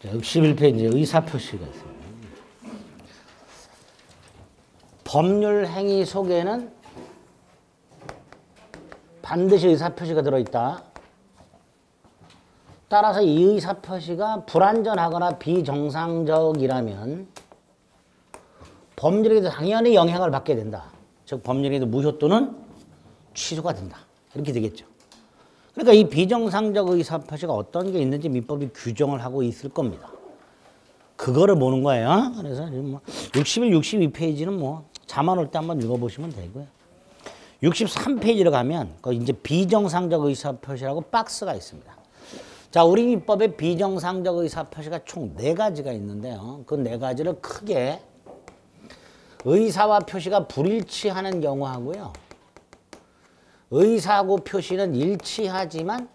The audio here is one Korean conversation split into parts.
자, 61페이지 의사표시가 있습니다. 법률 행위 속에는 반드시 의사표시가 들어있다. 따라서 이 의사표시가 불완전하거나 비정상적이라면 법률에도 당연히 영향을 받게 된다. 즉 법률에도 무효 또는 취소가 된다. 이렇게 되겠죠. 그러니까 이 비정상적 의사표시가 어떤 게 있는지 민법이 규정을 하고 있을 겁니다. 그거를 보는 거예요. 그래서 뭐 61, 62페이지는 뭐 자만 올 때 한번 읽어보시면 되고요. 63페이지로 가면 거기 이제 비정상적 의사표시라고 박스가 있습니다. 자, 우리 민법에 비정상적 의사표시가 총 4가지가 있는데요. 그 4가지를 크게 의사와 표시가 불일치하는 경우하고요. 의사하고 표시는 일치하지만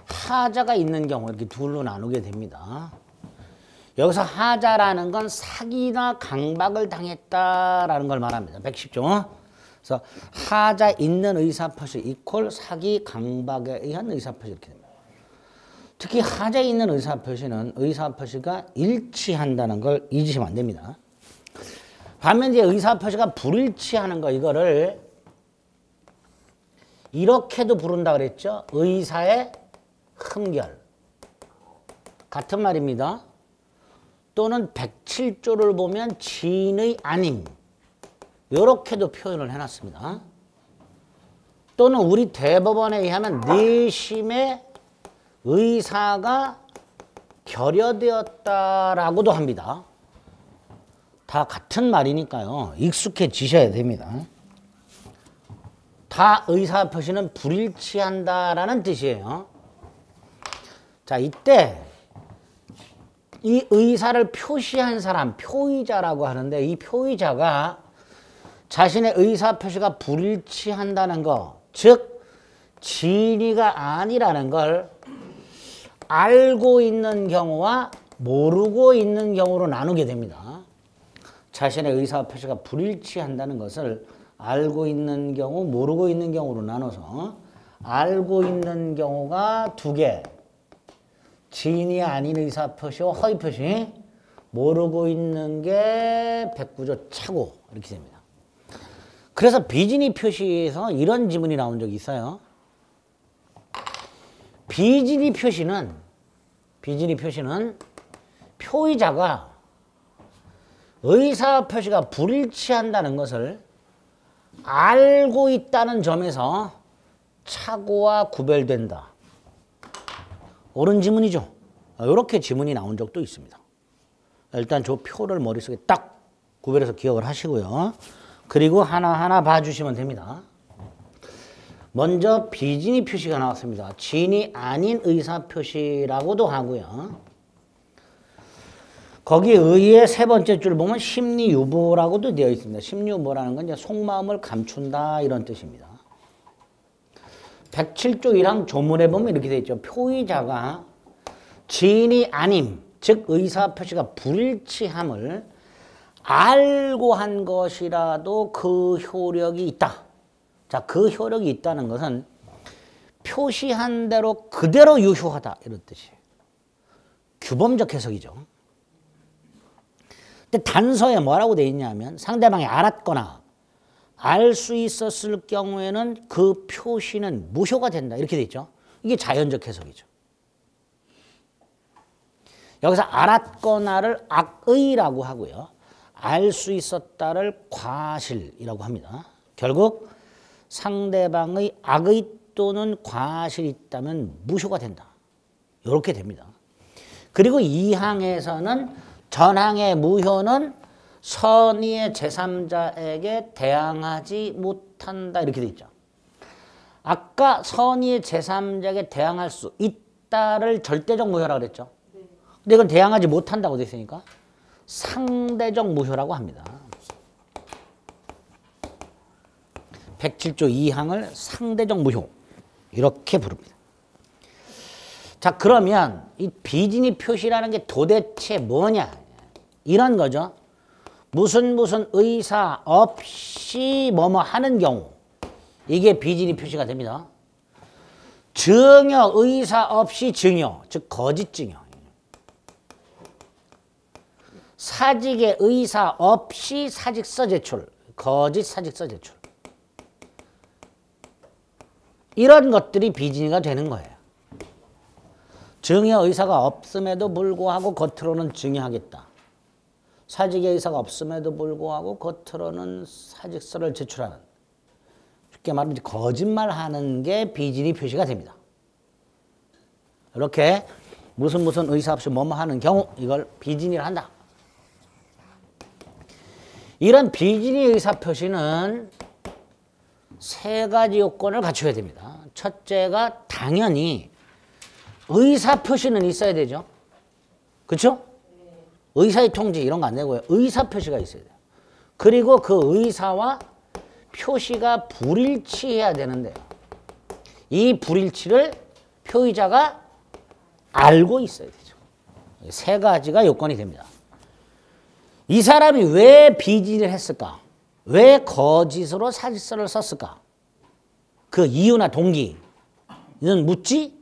하자가 있는 경우 이렇게 둘로 나누게 됩니다. 여기서 하자라는 건 사기나 강박을 당했다라는 걸 말합니다. 110조. 그래서 하자 있는 의사표시 이퀄 사기 강박에 의한 의사표시 이렇게 됩니다. 특히 하자 있는 의사표시는 의사표시가 일치한다는 걸 잊으시면 안 됩니다. 반면 이제 의사표시가 불일치하는 거 이거를 이렇게도 부른다 그랬죠. 의사의 흠결. 같은 말입니다. 또는 107조를 보면 지인의 아님. 이렇게도 표현을 해놨습니다. 또는 우리 대법원에 의하면 내심의 의사가 결여되었다라고도 합니다. 다 같은 말이니까요. 익숙해지셔야 됩니다. 다 의사표시는 불일치한다라는 뜻이에요. 자, 이때 이 의사를 표시한 사람, 표의자라고 하는데 이 표의자가 자신의 의사표시가 불일치한다는 거, 즉 진위가 아니라는 걸 알고 있는 경우와 모르고 있는 경우로 나누게 됩니다. 자신의 의사표시가 불일치한다는 것을 알고 있는 경우, 모르고 있는 경우로 나눠서 알고 있는 경우가 2개, 진이 아닌 의사표시와 허위표시, 모르고 있는 게 109조 차고 이렇게 됩니다. 그래서 비진위 표시에서 이런 지문이 나온 적이 있어요. 비진위 표시는 표의자가 의사표시가 불일치한다는 것을 알고 있다는 점에서 착오와 구별된다. 옳은 지문이죠. 이렇게 지문이 나온 적도 있습니다. 일단 저 표를 머릿속에 딱 구별해서 기억을 하시고요. 그리고 하나하나 봐주시면 됩니다. 먼저 비진위 표시가 나왔습니다. 진이 아닌 의사표시라고도 하고요. 거기 의의 3번째 줄 보면 심리유보라고도 되어 있습니다. 심리유보라는 건 이제 속마음을 감춘다 이런 뜻입니다. 107조 1항 조문에 보면 이렇게 되어 있죠. 표의자가 진이 아님, 즉 의사표시가 불일치함을 알고 한 것이라도 그 효력이 있다. 자, 그 효력이 있다는 것은 표시한 대로 그대로 유효하다 이런 뜻이에요. 규범적 해석이죠. 근데 단서에 뭐라고 되어 있냐면 상대방이 알았거나 알 수 있었을 경우에는 그 표시는 무효가 된다 이렇게 되어 있죠. 이게 자연적 해석이죠. 여기서 알았거나를 악의라고 하고요. 알 수 있었다를 과실이라고 합니다. 결국 상대방의 악의 또는 과실이 있다면 무효가 된다. 이렇게 됩니다. 그리고 2항에서는 전항의 무효는 선의의 제3자에게 대항하지 못한다 이렇게 돼 있죠. 아까 선의의 제3자에게 대항할 수 있다를 절대적 무효라고 그랬죠. 근데 이건 대항하지 못한다고 돼 있으니까 상대적 무효라고 합니다. 107조 2항을 상대적 무효 이렇게 부릅니다. 자, 그러면 이 비진위 표시라는 게 도대체 뭐냐 이런 거죠. 무슨 의사 없이 뭐뭐 하는 경우 이게 비진위 표시가 됩니다. 증여 의사 없이 증여 즉 거짓 증여 사직의 의사 없이 사직서 제출, 거짓 사직서 제출. 이런 것들이 비진이가 되는 거예요. 증여 의사가 없음에도 불구하고 겉으로는 증여하겠다. 사직의 의사가 없음에도 불구하고 겉으로는 사직서를 제출하는, 쉽게 말하면 거짓말하는 게 비진이 표시가 됩니다. 이렇게 무슨 의사 없이 뭐뭐 하는 경우 이걸 비진이라 한다. 이런 비진이 의사 표시는 세 가지 요건을 갖춰야 됩니다. 첫째가 당연히 의사 표시는 있어야 되죠. 그렇죠? 의사의 통지 이런 거 안 되고요. 의사 표시가 있어야 돼요. 그리고 그 의사와 표시가 불일치해야 되는데요. 이 불일치를 표의자가 알고 있어야 되죠. 세 가지가 요건이 됩니다. 이 사람이 왜 비진을 했을까? 왜 거짓으로 사직서를 썼을까? 그 이유나 동기는 묻지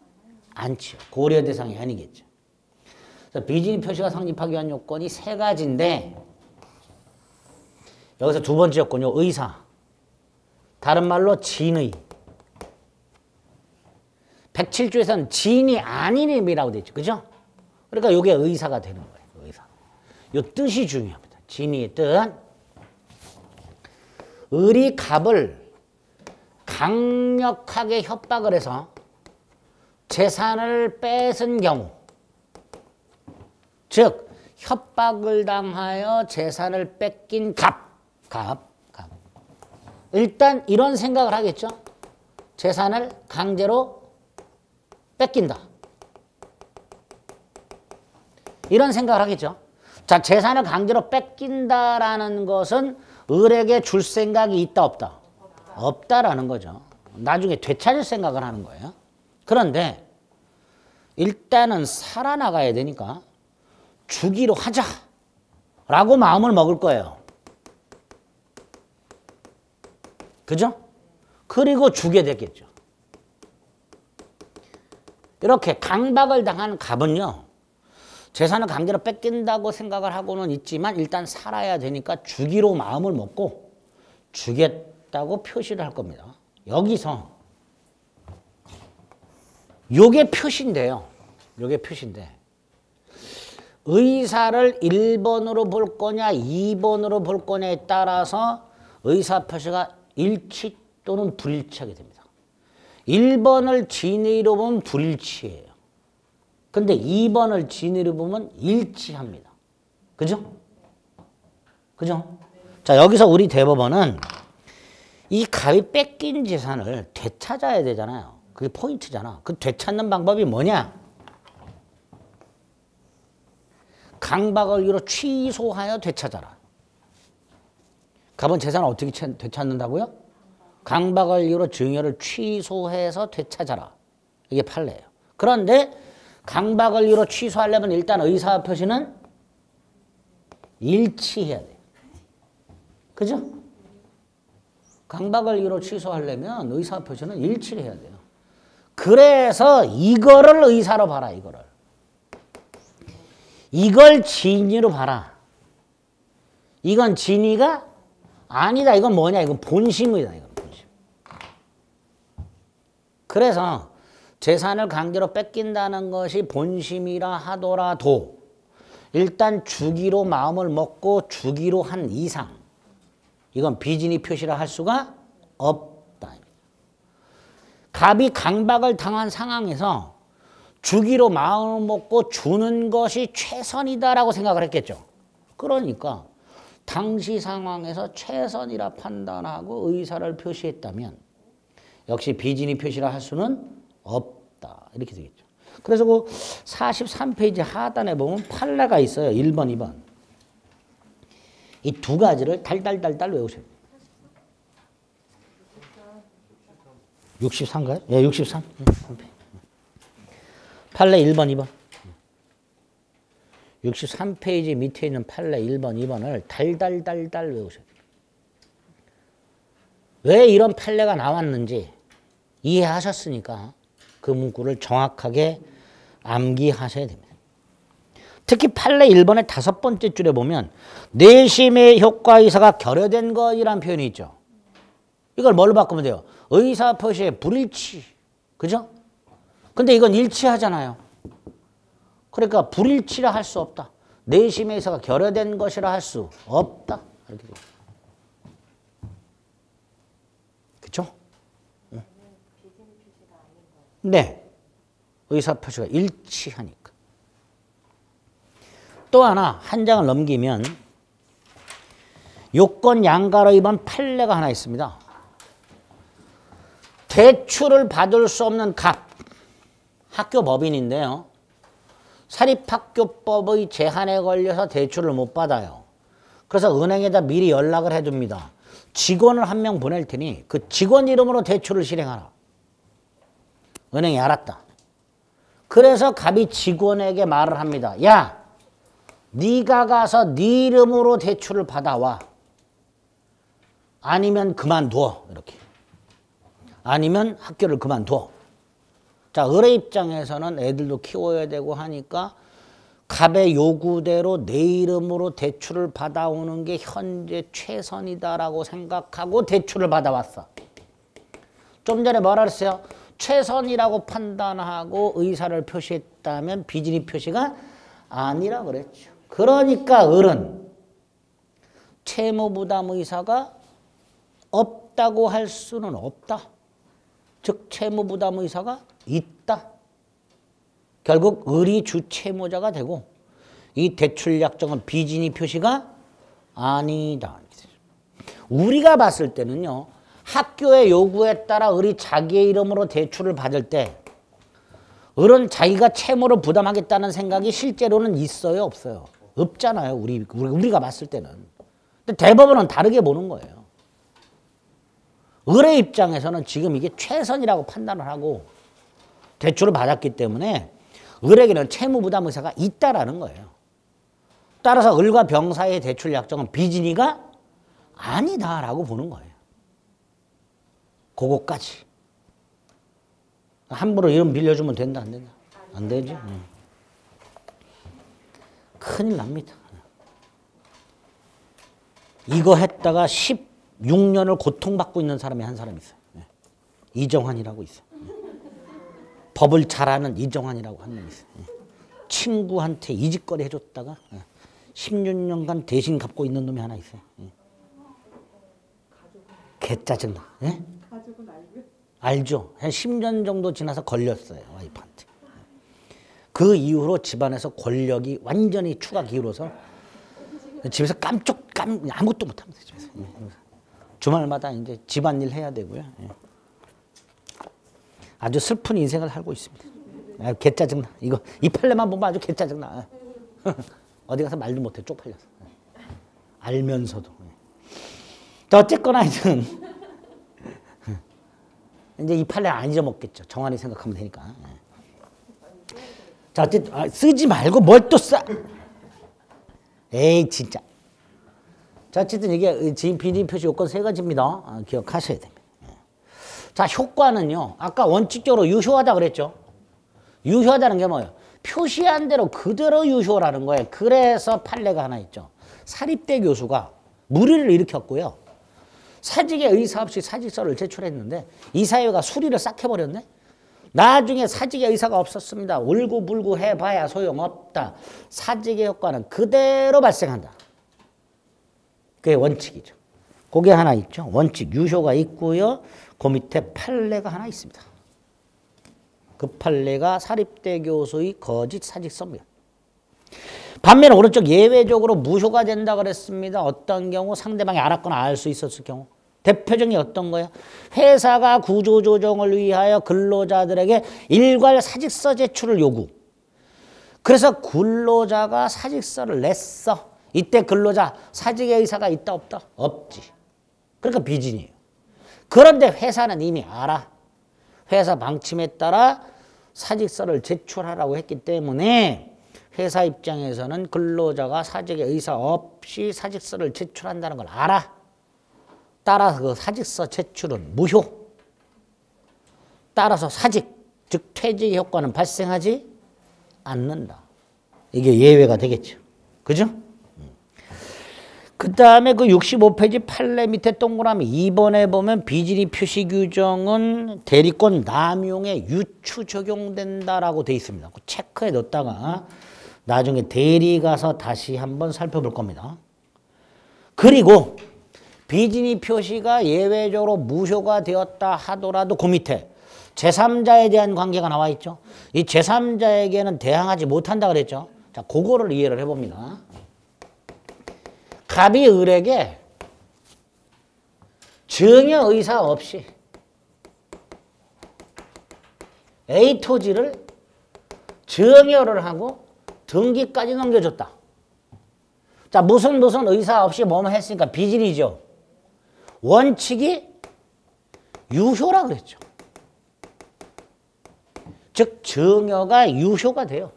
않죠. 고려 대상이 아니겠죠. 그래서 비진이 표시가 성립하기 위한 요건이 세 가지인데 여기서 두 번째 요건요. 의사. 다른 말로 진의. 107조에서는 진이 아닌 의미라고 되어 있죠. 그죠? 그러니까 이게 의사가 되는 거예요. 의사. 이 뜻이 중요합니다. 진의의 뜻. 을이 갑을 강력하게 협박을 해서 재산을 뺏은 경우, 즉 협박을 당하여 재산을 뺏긴 갑. 일단 이런 생각을 하겠죠. 재산을 강제로 뺏긴다. 이런 생각을 하겠죠. 자, 재산을 강제로 뺏긴다라는 것은 을에게 줄 생각이 있다 없다? 없다라는 거죠. 나중에 되찾을 생각을 하는 거예요. 그런데 일단은 살아나가야 되니까 주기로 하자라고 마음을 먹을 거예요. 그죠? 그리고 주게 됐겠죠. 이렇게 강박을 당한 갑은요. 재산을 강제로 뺏긴다고 생각을 하고는 있지만 일단 살아야 되니까 주기로 마음을 먹고 주겠다고 표시를 할 겁니다. 여기서 요게 표시인데요. 요게 표시인데 의사를 1번으로 볼 거냐 2번으로 볼 거냐에 따라서 의사 표시가 일치 또는 불일치하게 됩니다. 1번을 진의로 보면 불일치해요. 근데 2번을 진의로 보면 일치합니다. 그죠? 그죠? 자, 여기서 우리 대법원은 이 갑이 뺏긴 재산을 되찾아야 되잖아요. 그게 포인트잖아. 그 되찾는 방법이 뭐냐? 강박을 이유로 취소하여 되찾아라. 갑은 재산을 어떻게 되찾는다고요? 강박을 이유로 증여를 취소해서 되찾아라. 이게 판례예요. 그런데 강박을 이유로 취소하려면 일단 의사 표시는 일치해야 돼요. 그죠? 강박을 이유로 취소하려면 의사 표시는 일치를 해야 돼요. 그래서 이거를 의사로 봐라. 이걸 진의로 봐라. 이건 진의가 아니다. 이건 뭐냐? 이건 본심이다. 이건 본심. 그래서 재산을 강제로 뺏긴다는 것이 본심이라 하더라도 일단 주기로 마음을 먹고 주기로 한 이상 이건 비진의 표시라 할 수가 없다. 갑이 강박을 당한 상황에서 주기로 마음을 먹고 주는 것이 최선이다라고 생각을 했겠죠. 그러니까 당시 상황에서 최선이라 판단하고 의사를 표시했다면 역시 비진의 표시라 할 수는 없다. 이렇게 되겠죠. 그래서 그 43페이지 하단에 보면 판례가 있어요. 1번, 2번. 이 두 가지를 달달달달 외우셔야 돼요. 63가요? 예, 63. 판례 1번, 2번. 63페이지 밑에 있는 판례 1번, 2번을 달달달달 외우셔야 돼요. 왜 이런 판례가 나왔는지 이해하셨으니까 그 문구를 정확하게 암기하셔야 됩니다. 특히 판례 1번의 5번째 줄에 보면 내심의 효과 의사가 결여된 것이라는 표현이 있죠. 이걸 뭘로 바꾸면 돼요? 의사 표시의 불일치. 그죠? 근데 이건 일치하잖아요. 그러니까 불일치라 할 수 없다. 내심의 의사가 결여된 것이라 할 수 없다. 이렇게 돼요. 그쵸? 네. 의사 표시가 일치하니까. 또 하나 한 장을 넘기면 요건 양가로 입은 판례가 하나 있습니다. 대출을 받을 수 없는 값. 학교 법인인데요. 사립학교법의 제한에 걸려서 대출을 못 받아요. 그래서 은행에다 미리 연락을 해둡니다. 직원을 한 명 보낼 테니 그 직원 이름으로 대출을 실행하라. 은행이 알았다. 그래서 갑이 직원에게 말을 합니다. 야, 네가 가서 네 이름으로 대출을 받아와. 아니면 그만둬. 이렇게. 아니면 학교를 그만둬. 자, 을의 입장에서는 애들도 키워야 되고 하니까 갑의 요구대로 내 이름으로 대출을 받아오는 게 현재 최선이다라고 생각하고 대출을 받아왔어. 좀 전에 뭐라 그랬어요? 최선이라고 판단하고 의사를 표시했다면 비진이 표시가 아니라 그랬죠. 그러니까 을은 채무부담 의사가 없다고 할 수는 없다. 즉 채무부담 의사가 있다. 결국 을이 주채무자가 되고 이 대출 약정은 비진이 표시가 아니다. 우리가 봤을 때는요. 학교의 요구에 따라 을이 자기의 이름으로 대출을 받을 때 을은 자기가 채무를 부담하겠다는 생각이 실제로는 있어요? 없어요? 없잖아요. 우리가 봤을 때는. 근데 대법원은 다르게 보는 거예요. 을의 입장에서는 지금 이게 최선이라고 판단을 하고 대출을 받았기 때문에 을에게는 채무부담 의사가 있다라는 거예요. 따라서 을과 병 사이의 대출 약정은 비진이가 아니다라고 보는 거예요. 그거까지. 함부로 이름 빌려주면 된다, 안 된다? 안 되지. 큰일 납니다. 이거 했다가 16년을 고통받고 있는 사람이 한 사람 있어요. 이정환이라고 있어요. 법을 잘 아는 이정환이라고 한 명 있어요. 친구한테 이직거리 해줬다가 16년간 대신 갚고 있는 놈이 하나 있어요. 개 짜증나. 가족은 알고요? 알죠. 한 10년 정도 지나서 걸렸어요. 와이프한테. 그 이후로 집안에서 권력이 완전히 추가 기울어서 집에서 아무것도 못합니다. 집에서. 주말마다 이제 집안일 해야 되고요. 아주 슬픈 인생을 살고 있습니다. 개 짜증나. 이 판례만 보면 아주 개 짜증나. 어디 가서 말도 못해. 쪽팔려서. 알면서도. 자, 어쨌거나 하여튼 이제 이 판례 안 잊어먹겠죠. 정환이 생각하면 되니까. 자, 어쨌든 쓰지 말고 뭘 또 써. 에이 진짜. 자, 어쨌든 이게 지금 비진 표시 요건 3가지입니다. 기억하셔야 됩니다. 자, 효과는요. 아까 원칙적으로 유효하다 그랬죠. 유효하다는 게 뭐예요? 표시한 대로 그대로 유효라는 거예요. 그래서 판례가 하나 있죠. 사립대 교수가 물의를 일으켰고요. 사직에 의사 없이 사직서를 제출했는데 이사회가 수리를 싹 해버렸네. 나중에 사직에 의사가 없었습니다. 울고불고 해봐야 소용없다. 사직의 효과는 그대로 발생한다. 그게 원칙이죠. 그게 하나 있죠. 원칙 유효가 있고요. 그 밑에 판례가 하나 있습니다. 그 판례가 사립대 교수의 거짓 사직서입니다. 반면에 오른쪽 예외적으로 무효가 된다 그랬습니다. 어떤 경우 상대방이 알았거나 알 수 있었을 경우. 대표적인 게 어떤 거예요? 회사가 구조조정을 위하여 근로자들에게 일괄 사직서 제출을 요구. 그래서 근로자가 사직서를 냈어. 이때 근로자 사직의 의사가 있다 없다? 없지. 그러니까 비진이에요. 그런데 회사는 이미 알아. 회사 방침에 따라 사직서를 제출하라고 했기 때문에 회사 입장에서는 근로자가 사직의 의사 없이 사직서를 제출한다는 걸 알아. 따라서 그 사직서 제출은 무효. 따라서 사직, 즉 퇴직의 효과는 발생하지 않는다. 이게 예외가 되겠죠. 그죠? 그 다음에 그 65페이지 판례 밑에 동그라미 2번에 보면 비진입 표시 규정은 대리권 남용에 유추 적용된다라고 돼 있습니다. 체크해 뒀다가 나중에 대리 가서 다시 한번 살펴볼 겁니다. 그리고 비진입 표시가 예외적으로 무효가 되었다 하더라도 그 밑에 제3자에 대한 관계가 나와 있죠. 이 제3자에게는 대항하지 못한다 그랬죠. 자, 그거를 이해를 해봅니다. 갑이 을에게 증여 의사 없이 A 토지를 증여를 하고 등기까지 넘겨줬다. 자, 무슨 의사 없이 뭐만 했으니까 비진이죠. 원칙이 유효라 그랬죠. 즉 증여가 유효가 돼요.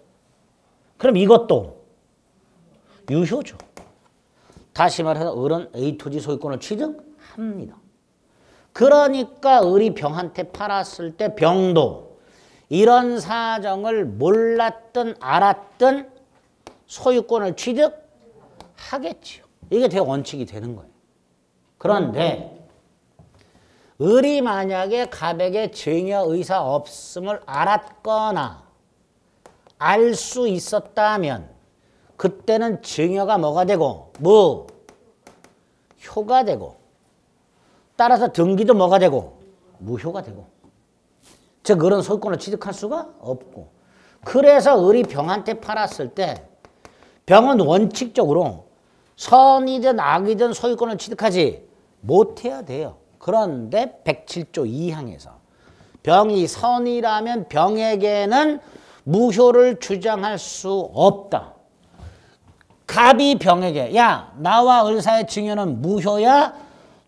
그럼 이것도 유효죠. 다시 말해서 을은 A 토지 소유권을 취득합니다. 그러니까 을이 병한테 팔았을 때 병도 이런 사정을 몰랐든 알았든 소유권을 취득하겠지요. 이게 대원칙이 되는 거예요. 그런데 을이 만약에 갑에게 증여 의사 없음을 알았거나 알 수 있었다면 그때는 증여가 뭐가 되고 효가 되고 따라서 등기도 뭐가 되고 무효가 되고 즉 을은 소유권을 취득할 수가 없고 그래서 을이 병한테 팔았을 때 병은 원칙적으로 선이든 악이든 소유권을 취득하지 못해야 돼요. 그런데 107조 2항에서 병이 선이라면 병에게는 무효를 주장할 수 없다. 갑이 병에게 야 나와 을 사이의 증여는 무효야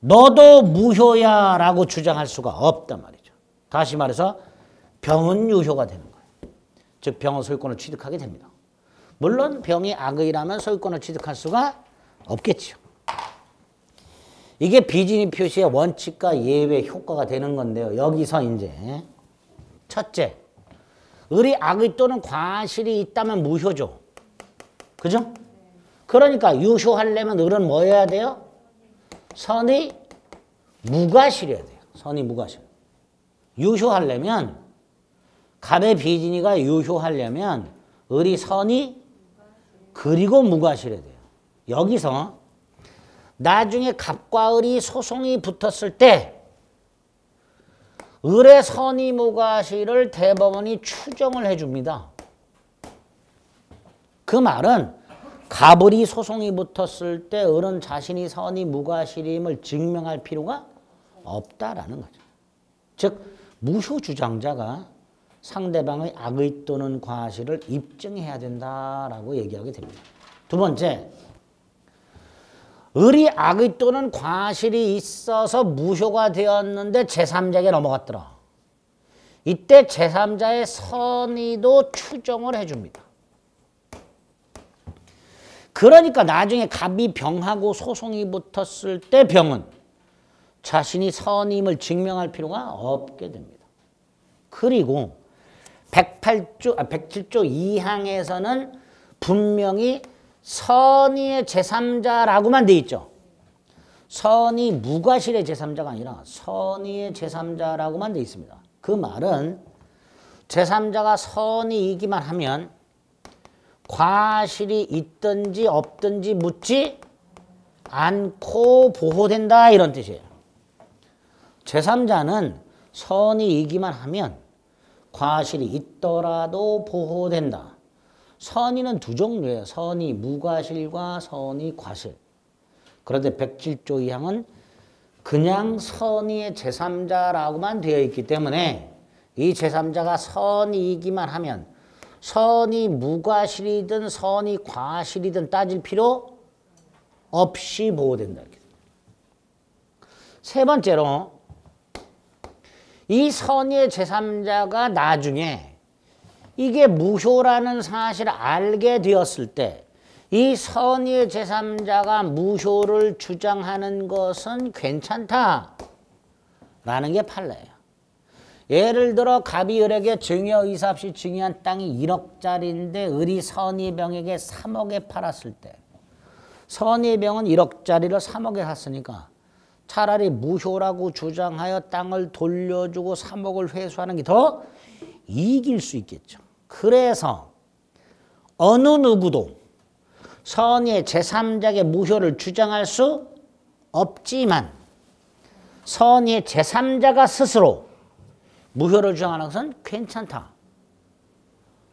너도 무효야 라고 주장할 수가 없단 말이죠. 다시 말해서 병은 유효가 되는 거예요. 즉 병은 소유권을 취득하게 됩니다. 물론 병이 악의라면 소유권을 취득할 수가 없겠죠. 이게 비진입 표시의 원칙과 예외 효과가 되는 건데요. 여기서 이제 첫째, 을이 악의 또는 과실이 있다면 무효죠. 그죠? 그러니까 유효하려면 을은 뭐 해야 돼요? 선의 무과실이어야 돼요. 선의 무과실. 유효하려면 갑의 비진이가 유효하려면 을이 선의 그리고 무과실해야 돼요. 여기서 나중에 갑과 을이 소송이 붙었을 때 을의 선의 무과실을 대법원이 추정을 해줍니다. 그 말은 갑을이 소송이 붙었을 때 을은 자신이 선의 무과실임을 증명할 필요가 없다라는 거죠. 즉 무효 주장자가 상대방의 악의 또는 과실을 입증해야 된다라고 얘기하게 됩니다. 두 번째, 을이 악의 또는 과실이 있어서 무효가 되었는데 제3자에게 넘어갔더라. 이때 제3자의 선의도 추정을 해줍니다. 그러니까 나중에 갑이 병하고 소송이 붙었을 때 병은 자신이 선임을 증명할 필요가 없게 됩니다. 그리고 107조 2항에서는 분명히 선의의 제3자라고만 돼 있죠. 선의 무과실의 제3자가 아니라 선의의 제3자라고만 돼 있습니다. 그 말은 제3자가 선의이기만 하면 과실이 있든지 없든지 묻지 않고 보호된다 이런 뜻이에요. 제3자는 선의이기만 하면 과실이 있더라도 보호된다. 선의는 두 종류예요. 선의 무과실과 선의 과실. 그런데 107조 2항은 그냥 선의의 제3자라고만 되어 있기 때문에 이 제3자가 선의이기만 하면 선의 무과실이든 선의 과실이든 따질 필요 없이 보호된다. 이렇게. 세 번째로 이 선의의 제3자가 나중에 이게 무효라는 사실을 알게 되었을 때 이 선의의 제3자가 무효를 주장하는 것은 괜찮다라는 게 판례예요. 예를 들어 갑이 을에게 증여의사 없이 증여한 땅이 1억짜리인데 을이 선의병에게 3억에 팔았을 때 선의병은 1억짜리를 3억에 샀으니까 차라리 무효라고 주장하여 땅을 돌려주고 3억을 회수하는 게 더 이길 수 있겠죠. 그래서 어느 누구도 선의의 제3자에게 무효를 주장할 수 없지만 선의의 제3자가 스스로 무효를 주장하는 것은 괜찮다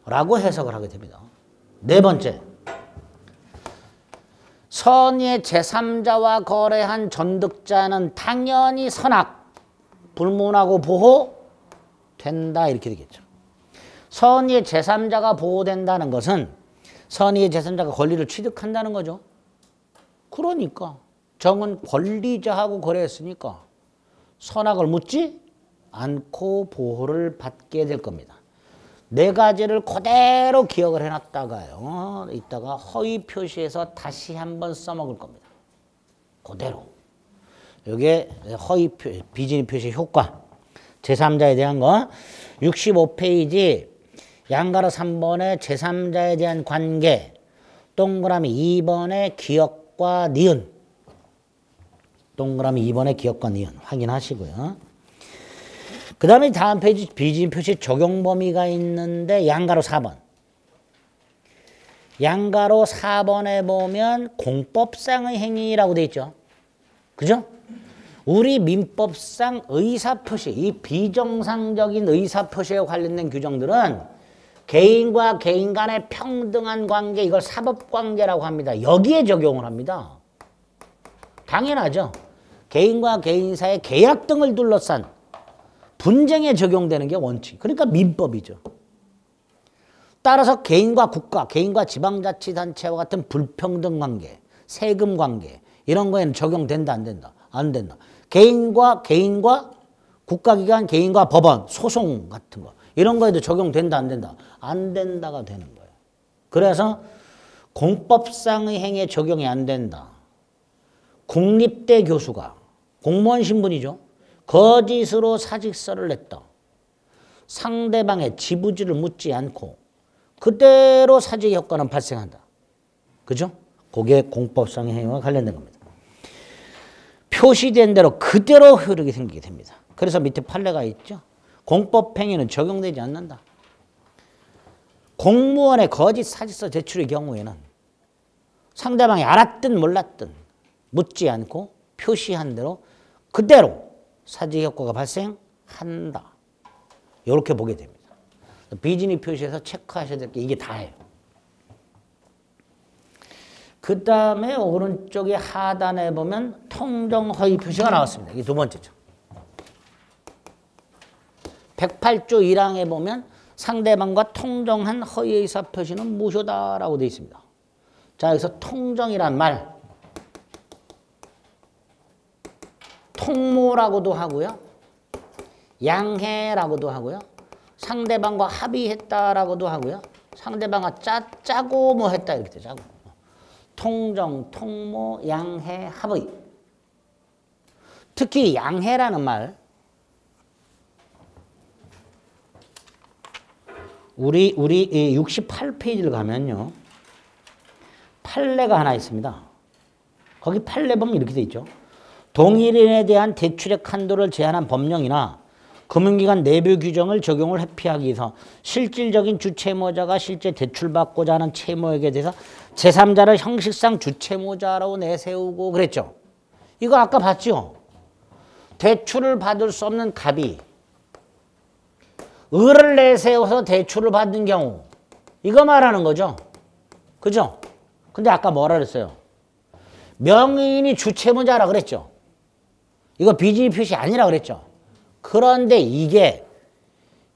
라고 해석을 하게 됩니다. 네 번째, 선의의 제3자와 거래한 전득자는 당연히 선악, 불문하고 보호된다 이렇게 되겠죠. 선의의 제3자가 보호된다는 것은 선의의 제3자가 권리를 취득한다는 거죠. 그러니까 정은 권리자하고 거래했으니까 선악을 묻지 않고 보호를 받게 될 겁니다. 네 가지를 그대로 기억을 해놨다가요. 이따가 허위 표시해서 다시 한번 써먹을 겁니다. 그대로. 이게 허위 비진입 표시 효과. 제3자에 대한 거. 65페이지 양가로 3번의 제3자에 대한 관계. 동그라미 2번의 기억과 니은. 동그라미 2번의 기억과 니은 확인하시고요. 그 다음에 다음 페이지 비진입 표시 적용 범위가 있는데 양가로 4번. 양가로 4번에 보면 공법상의 행위라고 돼 있죠. 그죠? 우리 민법상 의사표시, 이 비정상적인 의사표시에 관련된 규정들은 개인과 개인 간의 평등한 관계, 이걸 사법관계라고 합니다. 여기에 적용을 합니다. 당연하죠. 개인과 개인 사이의 계약 등을 둘러싼 분쟁에 적용되는 게 원칙. 그러니까 민법이죠. 따라서 개인과 국가, 개인과 지방자치단체와 같은 불평등 관계, 세금 관계 이런 거에는 적용된다 안 된다? 안 된다. 개인과 국가기관, 개인과 법원, 소송 같은 거 이런 거에도 적용된다 안 된다? 안 된다가 되는 거예요. 그래서 공법상의 행위에 적용이 안 된다. 국립대 교수가 공무원 신분이죠. 거짓으로 사직서를 냈다. 상대방의 지부지를 묻지 않고 그대로 사직 효과는 발생한다. 그죠? 그게 공법상의 행위와 관련된 겁니다. 표시된 대로 그대로 흐르게 생기게 됩니다. 그래서 밑에 판례가 있죠. 공법 행위는 적용되지 않는다. 공무원의 거짓 사직서 제출의 경우에는 상대방이 알았든 몰랐든 묻지 않고 표시한 대로 그대로 사직 효과가 발생한다. 이렇게 보게 됩니다. 비진입 표시에서 체크하셔야 될 게 이게 다예요. 그 다음에 오른쪽에 하단에 보면 통정 허위 표시가 나왔습니다. 이게 두 번째죠. 108조 1항에 보면 상대방과 통정한 허위 의사 표시는 무효다라고 되어 있습니다. 자, 여기서 통정이란 말 통모라고도 하고요. 양해라고도 하고요. 상대방과 합의했다라고도 하고요. 상대방과 짜고 뭐 했다 이렇게 되죠. 통정, 통모, 양해, 합의. 특히 양해라는 말 우리 68페이지를 가면요. 판례가 하나 있습니다. 거기 판례 보면 이렇게 돼 있죠. 동일인에 대한 대출의 한도를 제한한 법령이나 금융기관 내부 규정을 적용을 회피하기 위해서 실질적인 주채무자가 실제 대출받고자 하는 채무액에 대해서 제3자를 형식상 주채무자로 내세우고 그랬죠. 이거 아까 봤죠. 대출을 받을 수 없는 갑이 을을 내세워서 대출을 받는 경우 이거 말하는 거죠. 그죠? 근데 아까 뭐라 그랬어요? 명의인이 주채무자라 그랬죠. 이거 비진입 표시 아니라 그랬죠. 그런데 이게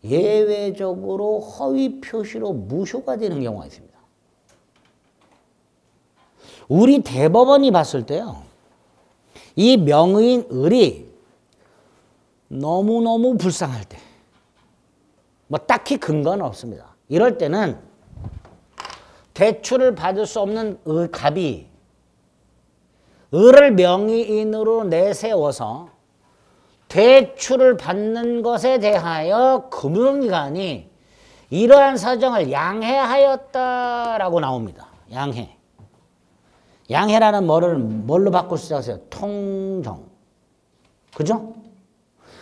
예외적으로 허위 표시로 무효가 되는 경우가 있습니다. 우리 대법원이 봤을 때요. 이 명의인 을이 너무너무 불쌍할 때 뭐 딱히 근거는 없습니다. 이럴 때는 대출을 받을 수 없는 갑이 을을 명의인으로 내세워서 대출을 받는 것에 대하여 금융기관이 이러한 사정을 양해하였다라고 나옵니다. 양해. 양해라는 뭘로 바꿀 수 있어요? 통정. 그죠?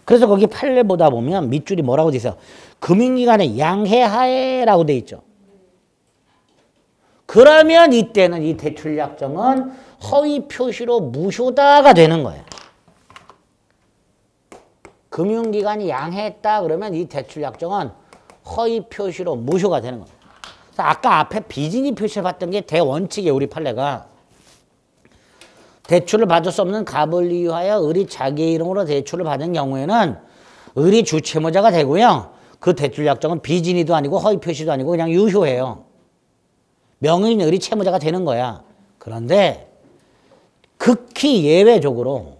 그래서 거기 판례 보다 보면 밑줄이 뭐라고 돼 있어요? 금융기관의 양해하에라고 돼 있죠. 그러면 이때는 이 대출 약정은 허위 표시로 무효다가 되는 거예요. 금융기관이 양해했다 그러면 이 대출 약정은 허위 표시로 무효가 되는 겁니다. 아까 앞에 비진이 표시를 봤던 게 대원칙이에요. 우리 판례가. 대출을 받을 수 없는 갑을 이유하여 을이 자기 이름으로 대출을 받은 경우에는 을이 주채무자가 되고요. 그 대출 약정은 비진이도 아니고 허위 표시도 아니고 그냥 유효해요. 명의인 을이 채무자가 되는 거야. 그런데 극히 예외적으로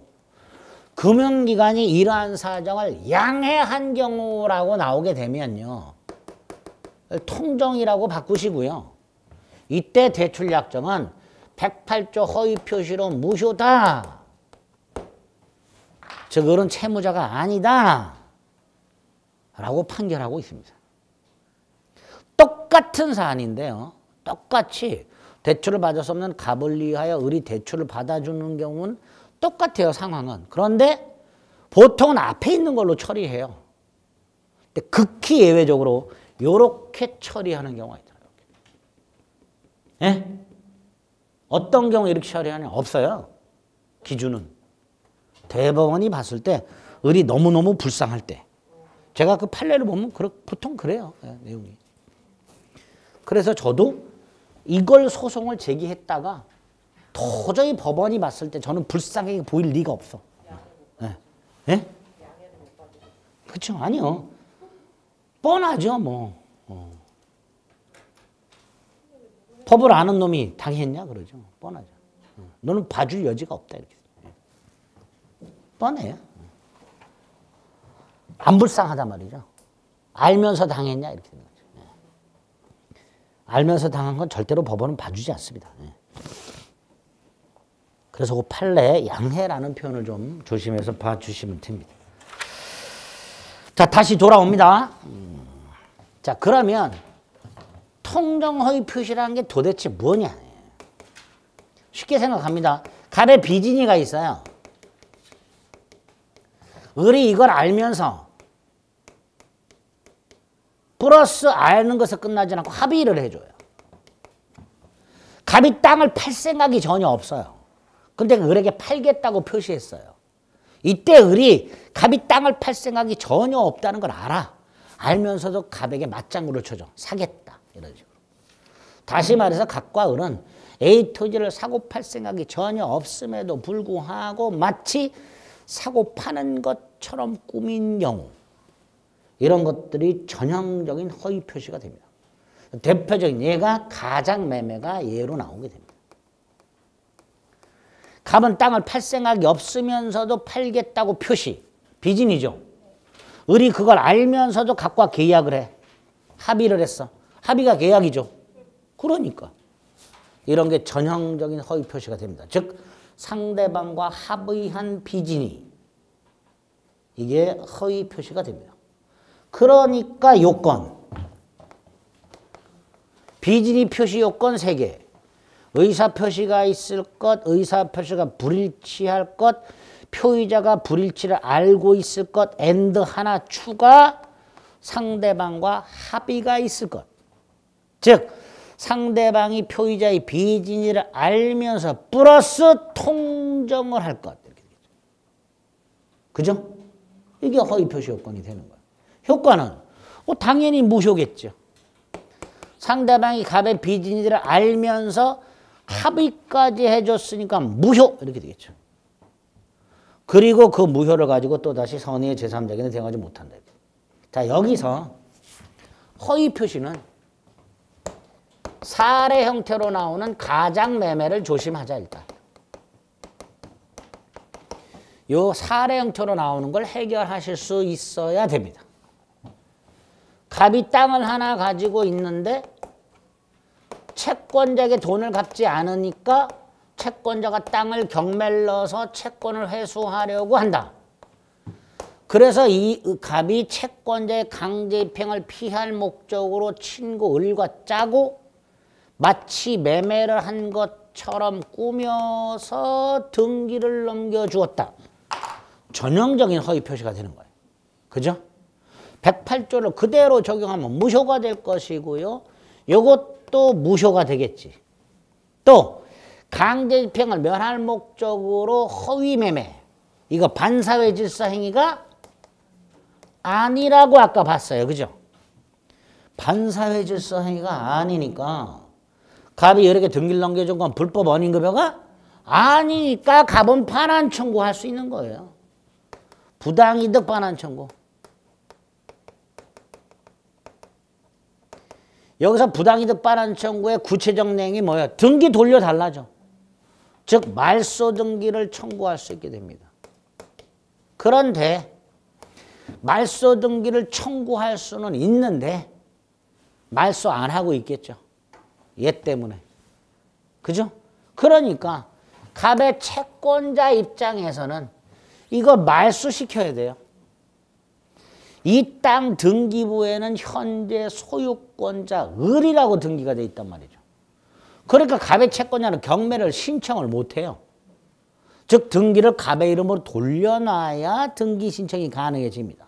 금융기관이 이러한 사정을 양해한 경우라고 나오게 되면요. 통정이라고 바꾸시고요. 이때 대출 약정은 108조 허위 표시로 무효다. 즉 을은 채무자가 아니다. 라고 판결하고 있습니다. 똑같은 사안인데요. 똑같이 대출을 받을 수 없는 갑을 이유하여 을이 대출을 받아주는 경우는 똑같아요. 상황은. 그런데 보통은 앞에 있는 걸로 처리해요. 근데 극히 예외적으로 이렇게 처리하는 경우가 있더라고요. 예? 어떤 경우에 이렇게 처리하냐? 없어요. 기준은. 대법원이 봤을 때 을이 너무너무 불쌍할 때. 제가 그 판례를 보면 보통 그래요. 예, 내용이. 그래서 저도 이걸 소송을 제기했다가 도저히 법원이 봤을 때 저는 불쌍하게 보일 리가 없어. 예? 예? 그렇죠. 아니요. 뻔하죠. 뭐. 법을 아는 놈이 당했냐 그러죠. 뻔하죠. 너는 봐줄 여지가 없다 이렇게. 뻔해요. 안 불쌍하단 말이죠. 알면서 당했냐 이렇게 되는 거죠. 알면서 당한 건 절대로 법원은 봐주지 않습니다. 그래서 그 판례에 양해라는 표현을 좀 조심해서 봐주시면 됩니다. 자, 다시 돌아옵니다. 자, 그러면 통정허위 표시라는 게 도대체 뭐냐? 쉽게 생각합니다. 갑에 비진이가 있어요. 을이 이걸 알면서 플러스 아는 것에 끝나지 않고 합의를 해줘요. 갑이 땅을 팔 생각이 전혀 없어요. 근데 을에게 팔겠다고 표시했어요. 이때 을이 갑이 땅을 팔 생각이 전혀 없다는 걸 알아. 알면서도 갑에게 맞장구를 쳐줘. 사겠다. 이런 식으로. 다시 말해서 갑과 을은 A 토지를 사고 팔 생각이 전혀 없음에도 불구하고 마치 사고 파는 것처럼 꾸민 경우 이런 것들이 전형적인 허위 표시가 됩니다. 대표적인 예가 가장매매가 예로 나오게 됩니다. 갑은 땅을 팔 생각이 없으면서도 팔겠다고 표시, 비진이죠. 을이 그걸 알면서도 갑과 계약을 해. 합의를 했어. 합의가 계약이죠. 그러니까 이런 게 전형적인 허위 표시가 됩니다. 즉 상대방과 합의한 비진이 이게 허위 표시가 됩니다. 그러니까 요건 비진이 표시 요건 3개 의사표시가 있을 것, 의사표시가 불일치할 것, 표의자가 불일치를 알고 있을 것, and 하나 추가 상대방과 합의가 있을 것. 즉 상대방이 표의자의 비진이를 알면서 플러스 통정을 할 것. 이렇게 되겠죠. 그죠? 이게 허위 표시 요건이 되는 거예요. 효과는 당연히 무효겠죠. 상대방이 갑의 비진이를 알면서 합의까지 해줬으니까 무효 이렇게 되겠죠. 그리고 그 무효를 가지고 또다시 선의의 제3자에게는 대응하지 못한다. 자, 여기서 허위 표시는 사례 형태로 나오는 가장매매를 조심하자 일단. 요 사례 형태로 나오는 걸 해결하실 수 있어야 됩니다. 갑이 땅을 하나 가지고 있는데 채권자에게 돈을 갚지 않으니까 채권자가 땅을 경매를 넣어서 채권을 회수하려고 한다. 그래서 이 갑이 채권자의 강제입행을 피할 목적으로 친구 을과 짜고 마치 매매를 한 것처럼 꾸며서 등기를 넘겨주었다. 전형적인 허위 표시가 되는 거예요. 그죠? 108조를 그대로 적용하면 무효가 될 것이고요. 이것도 무효가 되겠지. 또 강제집행을 면할 목적으로 허위 매매, 이거 반사회 질서 행위가 아니라고 아까 봤어요. 그죠? 반사회 질서 행위가 아니니까 갑이 여러 개 등기를 넘겨준 건 불법 원인급여가 아니니까 갑은 반환 청구할 수 있는 거예요. 부당이득 반환 청구. 여기서 부당이득 반환 청구의 구체적 내용이 뭐예요? 등기 돌려달라죠. 즉 말소 등기를 청구할 수 있게 됩니다. 그런데 말소 등기를 청구할 수는 있는데 말소 안 하고 있겠죠. 얘 때문에. 그죠? 그러니까 갑의 채권자 입장에서는 이거 말소시켜야 돼요. 이 땅 등기부에는 현재 소유권자 을이라고 등기가 돼 있단 말이죠. 그러니까 갑의 채권자는 경매를 신청을 못해요. 즉 등기를 갑의 이름으로 돌려놔야 등기 신청이 가능해집니다.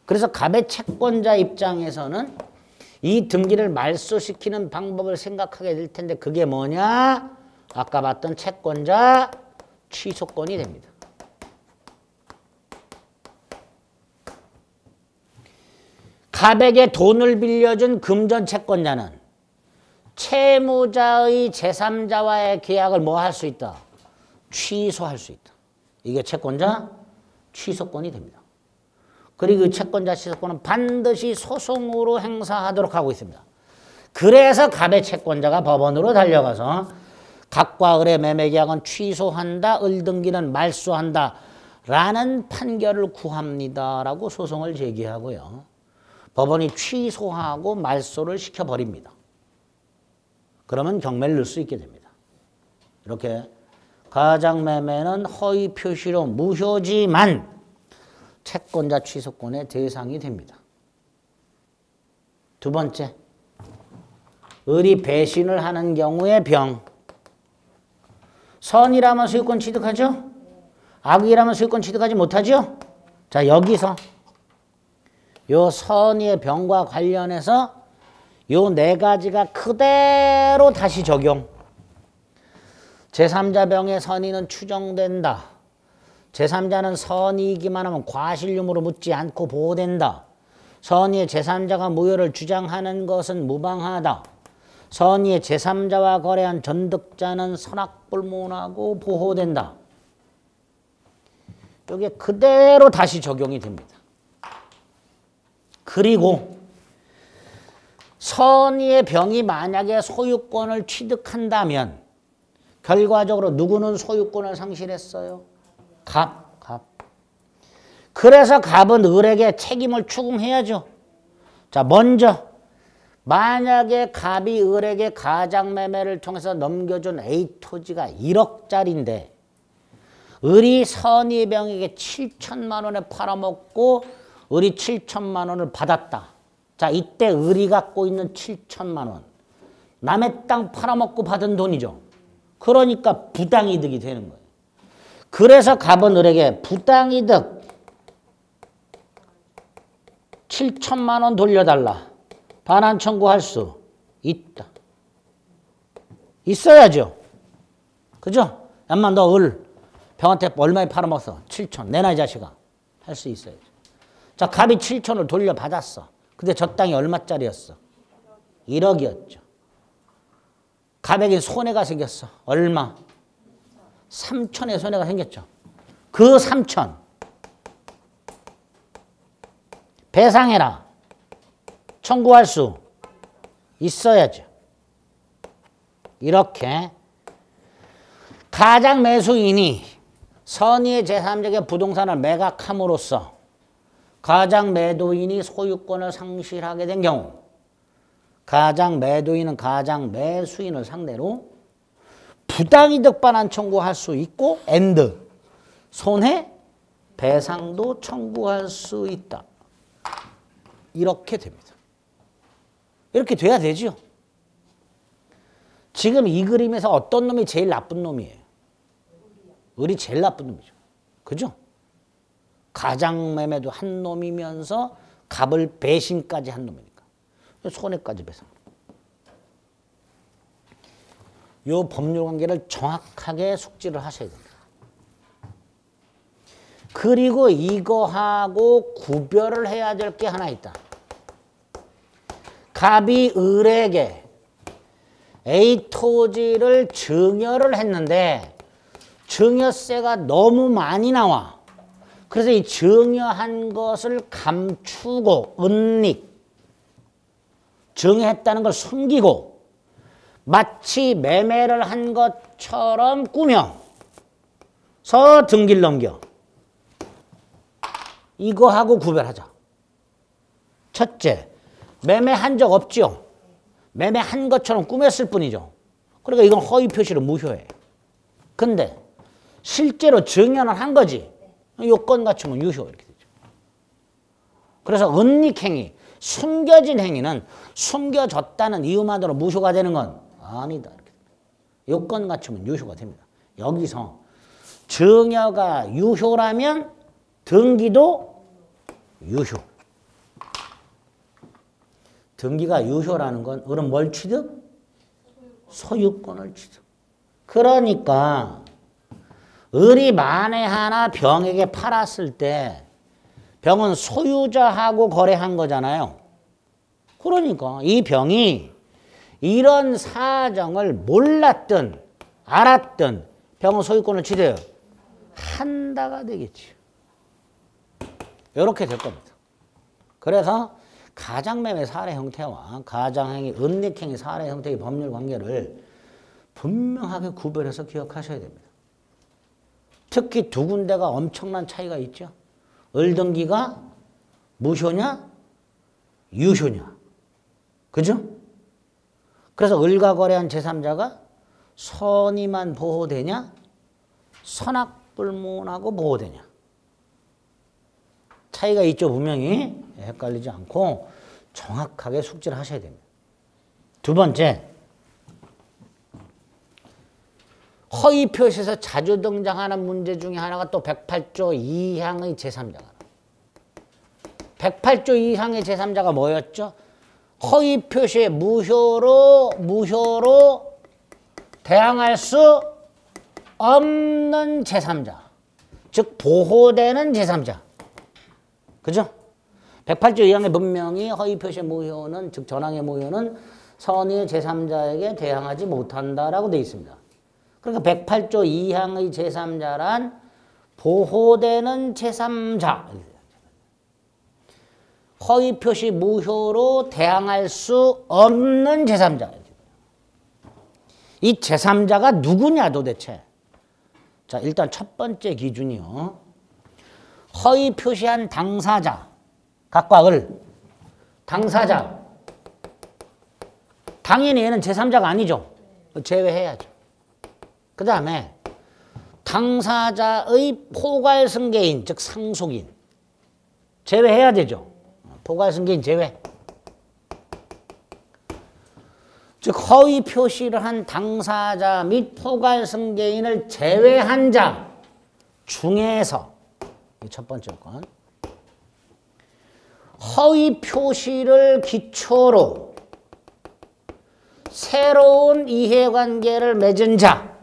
그래서 갑의 채권자 입장에서는 이 등기를 말소시키는 방법을 생각하게 될 텐데 그게 뭐냐? 아까 봤던 채권자 취소권이 됩니다. 갑에게 돈을 빌려준 금전 채권자는 채무자의 제3자와의 계약을 뭐 할 수 있다? 취소할 수 있다. 이게 채권자 취소권이 됩니다. 그리고 그 채권자 취소권은 반드시 소송으로 행사하도록 하고 있습니다. 그래서 갑의 채권자가 법원으로 달려가서 갑과 을의 매매계약은 취소한다, 을 등기는 말소한다 라는 판결을 구합니다 라고 소송을 제기하고요. 법원이 취소하고 말소를 시켜버립니다. 그러면 경매를 넣을 수 있게 됩니다. 이렇게 가장매매는 허위 표시로 무효지만 채권자 취소권의 대상이 됩니다. 두 번째, 을이 배신을 하는 경우의 병. 선이라면 소유권 취득하죠? 악이라면 소유권 취득하지 못하죠? 자, 여기서 요 선의의 병과 관련해서 요 네 가지가 그대로 다시 적용. 제3자 병의 선의는 추정된다. 제3자는 선의이기만 하면 과실유무로 묻지 않고 보호된다. 선의의 제3자가 무효를 주장하는 것은 무방하다. 선의의 제3자와 거래한 전득자는 선악불문하고 보호된다. 이게 그대로 다시 적용이 됩니다. 그리고 선의의 병이 만약에 소유권을 취득한다면 결과적으로 누구는 소유권을 상실했어요? 갑. 그래서 갑은 을에게 책임을 추궁해야죠. 자, 먼저 만약에 갑이 을에게 가장매매를 통해서 넘겨준 A 토지가 1억짜리인데 을이 선의의 병에게 7천만 원에 팔아먹고 을이 7천만 원을 받았다. 자, 이때 을이 갖고 있는 7천만 원. 남의 땅 팔아먹고 받은 돈이죠. 그러니까 부당이득이 되는 거예요. 그래서 갑은 을에게 부당이득 7천만 원 돌려달라. 반환 청구할 수 있다. 있어야죠. 그죠? 엄마 너 을 병한테 얼마에 팔아먹었어? 7천. 내놔 이 자식아. 할 수 있어야죠. 자, 갑이 7천을 돌려받았어. 근데 저 땅이 얼마짜리였어? 1억이었죠. 갑에게 손해가 생겼어. 얼마? 3천의 손해가 생겼죠. 그 3천 배상해라. 청구할 수 있어야죠. 이렇게 가장 매수인이 선의의 제3자에게 부동산을 매각함으로써 가장 매도인이 소유권을 상실하게 된 경우 가장 매도인은 가장 매수인을 상대로 부당이득 반환 청구할 수 있고 손해 배상도 청구할 수 있다. 이렇게 됩니다. 이렇게 돼야 되죠. 지금 이 그림에서 어떤 놈이 제일 나쁜 놈이에요? 을이 제일 나쁜 놈이죠. 그죠? 가장매매도 한 놈이면서 갑을 배신까지 한 놈이니까. 손해까지 배상. 요 법률관계를 정확하게 숙지를 하셔야 됩니다. 그리고 이거하고 구별을 해야 될 게 하나 있다. 갑이 을에게 A 토지를 증여를 했는데 증여세가 너무 많이 나와. 그래서 이 증여한 것을 감추고 은닉, 증여했다는 걸 숨기고 마치 매매를 한 것처럼 꾸며서 등기를 넘겨. 이거하고 구별하자. 첫째, 매매한 적 없죠. 매매한 것처럼 꾸몄을 뿐이죠. 그러니까 이건 허위 표시로 무효해. 근데 실제로 증여는 한 거지. 요건 갖추면 유효 이렇게 되죠. 그래서 은닉행위, 숨겨진 행위는 숨겨졌다는 이유만으로 무효가 되는 건 아니다. 이렇게 됩니다. 요건 갖추면 유효가 됩니다. 여기서 증여가 유효라면 등기도 유효. 등기가 유효라는 건 을은 뭘 취득? 소유권을 취득. 그러니까 을이 만에 하나 병에게 팔았을 때 병은 소유자하고 거래한 거잖아요. 그러니까 이 병이 이런 사정을 몰랐든 알았든 병은 소유권을 취득해요. 한다가 되겠지. 이렇게 될 겁니다. 그래서 가장매매 사례 형태와 가장행위, 은닉행위 사례 형태의 법률 관계를 분명하게 구별해서 기억하셔야 됩니다. 특히 두 군데가 엄청난 차이가 있죠. 을등기가 무효냐, 유효냐. 그죠? 그래서 을과 거래한 제3자가 선의만 보호되냐, 선악불문하고 보호되냐. 차이가 있죠, 분명히. 헷갈리지 않고 정확하게 숙지를 하셔야 됩니다. 두 번째, 허위 표시에서 자주 등장하는 문제 중에 하나가 또 108조 2항의 제3자가. 108조 2항의 제3자가 뭐였죠? 허위 표시에 무효로 대항할 수 없는 제3자. 즉 보호되는 제3자. 그죠? 108조 2항에 분명히 허위 표시의 무효는, 즉 전항의 무효는 선의의 제3자에게 대항하지 못한다라고 되어 있습니다. 그러니까 108조 2항의 제3자란 보호되는 제3자. 허위 표시 무효로 대항할 수 없는 제3자. 이 제3자가 누구냐 도대체. 자, 일단 첫 번째 기준이요. 허위 표시한 당사자. 각과 을. 당사자. 당연히 얘는 제3자가 아니죠. 제외해야죠. 그 다음에 당사자의 포괄승계인, 즉 상속인. 제외해야 되죠. 포괄승계인 제외. 즉 허위 표시를 한 당사자 및 포괄승계인을 제외한 자 중에서 첫 번째 건 허위 표시를 기초로 새로운 이해관계를 맺은 자,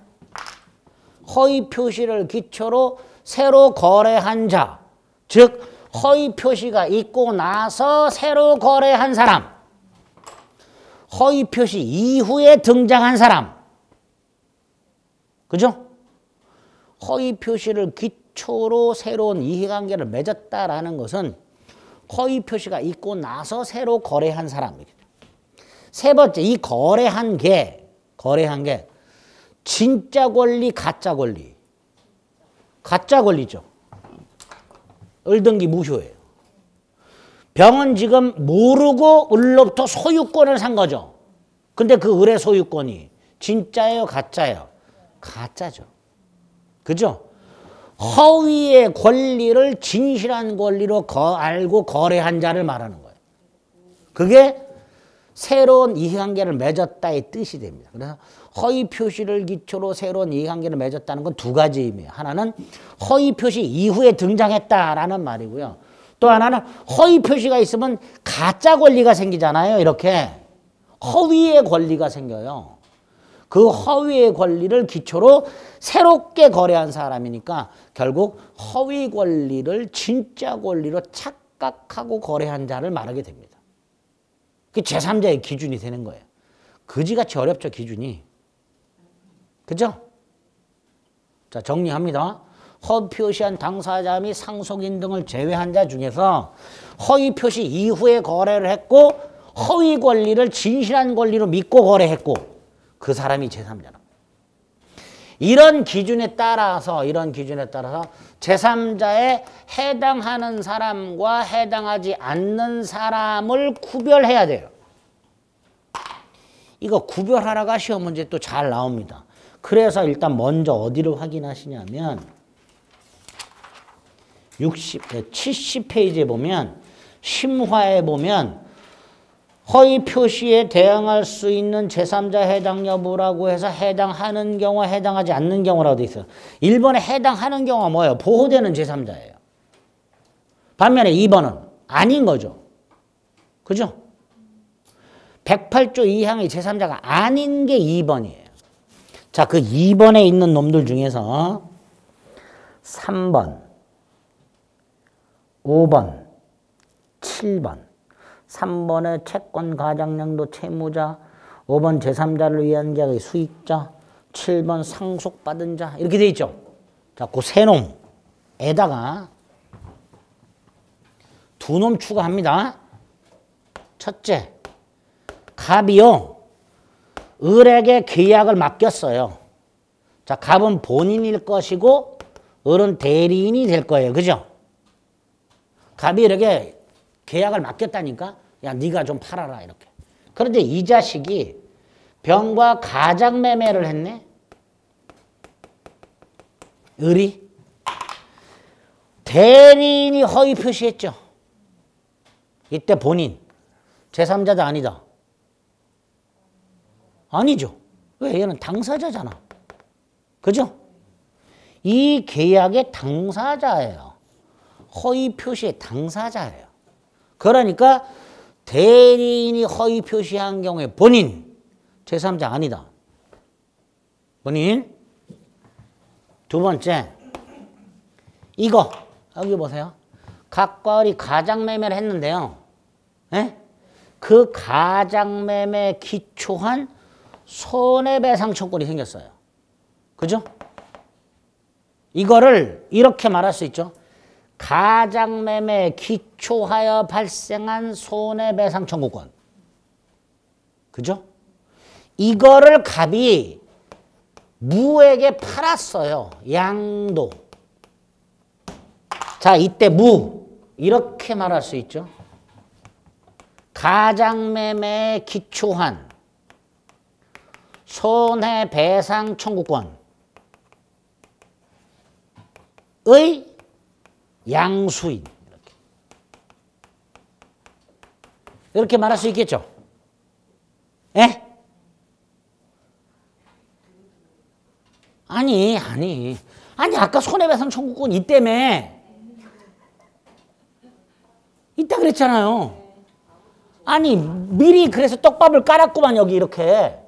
허위 표시를 기초로 새로 거래한 자, 즉 허위 표시가 있고 나서 새로 거래한 사람, 허위 표시 이후에 등장한 사람. 그죠? 허위 표시를 기초로 새로운 이해관계를 맺었다라는 것은 허위 표시가 있고 나서 새로 거래한 사람이죠. 세 번째, 이 거래한 게 진짜 권리, 가짜 권리. 가짜 권리죠. 을등기 무효예요. 병은 지금 모르고 을로부터 소유권을 산 거죠. 근데 그 을의 소유권이 진짜예요, 가짜예요? 가짜죠. 그죠? 허위의 권리를 진실한 권리로 알고 거래한 자를 말하는 거예요. 그게 새로운 이해관계를 맺었다의 뜻이 됩니다. 그래서 허위 표시를 기초로 새로운 이해관계를 맺었다는 건 두 가지 의미예요. 하나는 허위 표시 이후에 등장했다라는 말이고요. 또 하나는 허위 표시가 있으면 가짜 권리가 생기잖아요. 이렇게 허위의 권리가 생겨요. 그 허위의 권리를 기초로 새롭게 거래한 사람이니까 결국 허위 권리를 진짜 권리로 착각하고 거래한 자를 말하게 됩니다. 그게 제3자의 기준이 되는 거예요. 그지같이 어렵죠, 기준이. 그죠? 자, 정리합니다. 허위 표시한 당사자 및 상속인 등을 제외한 자 중에서 허위 표시 이후에 거래를 했고 허위 권리를 진실한 권리로 믿고 거래했고 그 사람이 제3자라고. 이런 기준에 따라서 제3자에 해당하는 사람과 해당하지 않는 사람을 구별해야 돼요. 이거 구별하라가 시험 문제 또 잘 나옵니다. 그래서 일단 먼저 어디를 확인하시냐면 70페이지에 보면 심화에 보면 허위 표시에 대항할 수 있는 제3자 해당 여부라고 해서 해당하는 경우와 해당하지 않는 경우라고 돼 있어요. 1번에 해당하는 경우가 뭐예요? 보호되는 제3자예요. 반면에 2번은 아닌 거죠. 그죠? 108조 2항의 제3자가 아닌 게 2번이에요. 자, 그 2번에 있는 놈들 중에서 3번, 5번, 7번. 3번의 채권 가장량도 채무자, 5번 제3자를 위한 계약의 수익자, 7번 상속받은 자 이렇게 돼 있죠. 자, 그 세 놈에다가 두 놈 추가합니다. 첫째, 갑이요. 을에게 계약을 맡겼어요. 자, 갑은 본인일 것이고 을은 대리인이 될 거예요. 그죠? 갑이 이렇게 계약을 맡겼다니까? 야, 네가 좀 팔아라 이렇게. 그런데 이 자식이 병과 가장매매를 했네? 을이? 대리인이 허위 표시했죠. 이때 본인. 제3자도 아니다. 아니죠. 왜? 얘는 당사자잖아. 그죠? 이 계약의 당사자예요. 허위 표시의 당사자예요. 그러니까 대리인이 허위 표시한 경우에 본인, 제3자 아니다. 본인. 두 번째, 이거 여기 보세요. 갑과 을이 가장매매를 했는데요. 에? 그 가장매매에 기초한 손해배상 청구권이 생겼어요. 그죠? 이거를 이렇게 말할 수 있죠. 가장매매에 기초하여 발생한 손해배상 청구권. 그죠? 이거를 갑이 무에게 팔았어요. 양도. 자, 이때 무. 이렇게 말할 수 있죠. 가장매매에 기초한 손해배상 청구권의 양수인. 이렇게 말할 수 있겠죠. 예? 아니 아까 손해배상 청구권 이때문에 이따 그랬잖아요. 아니 미리 그래서 떡밥을 깔았구만. 여기 이렇게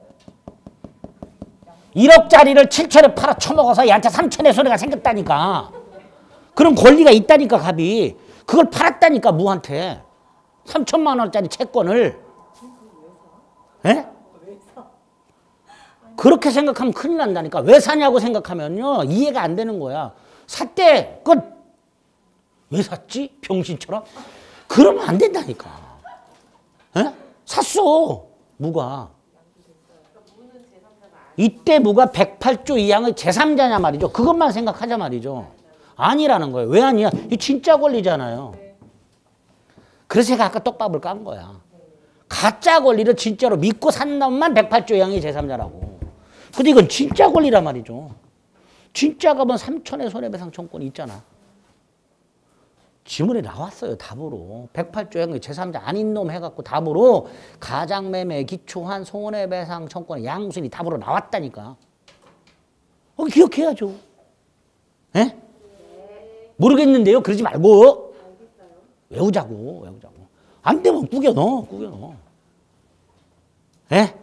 1억짜리를 7천에 팔아 처먹어서 얘한테 3천의 손해가 생겼다니까. 그런 권리가 있다니까. 갑이 그걸 팔았다니까. 무한테 3천만 원짜리 채권을. 에? 그렇게 생각하면 큰일 난다니까. 왜 사냐고 생각하면요 이해가 안 되는 거야. 샀대. 끝. 왜 샀지? 병신처럼. 그러면 안 된다니까. 에? 샀어. 무가. 이때 무가 108조 2항의 제3자냐 말이죠. 그것만 생각하자 말이죠. 아니라는 거예요. 왜 아니야? 이 진짜 권리잖아요. 그래서 제가 아까 떡밥을 깐 거야. 가짜 권리를 진짜로 믿고 산 놈만 108조 2항의 제3자라고. 근데 이건 진짜 권리란 말이죠. 진짜 가면 3천의 손해배상 청구권이 있잖아. 지문에 나왔어요. 답으로. 108조 행위 제3자 아닌 놈 해갖고 답으로 가장매매에 기초한 손해배상 청구권의 양수인이 답으로 나왔다니까. 기억해야죠. 예? 모르겠는데요. 그러지 말고. 외우자고. 안 되면 구겨 넣어. 예?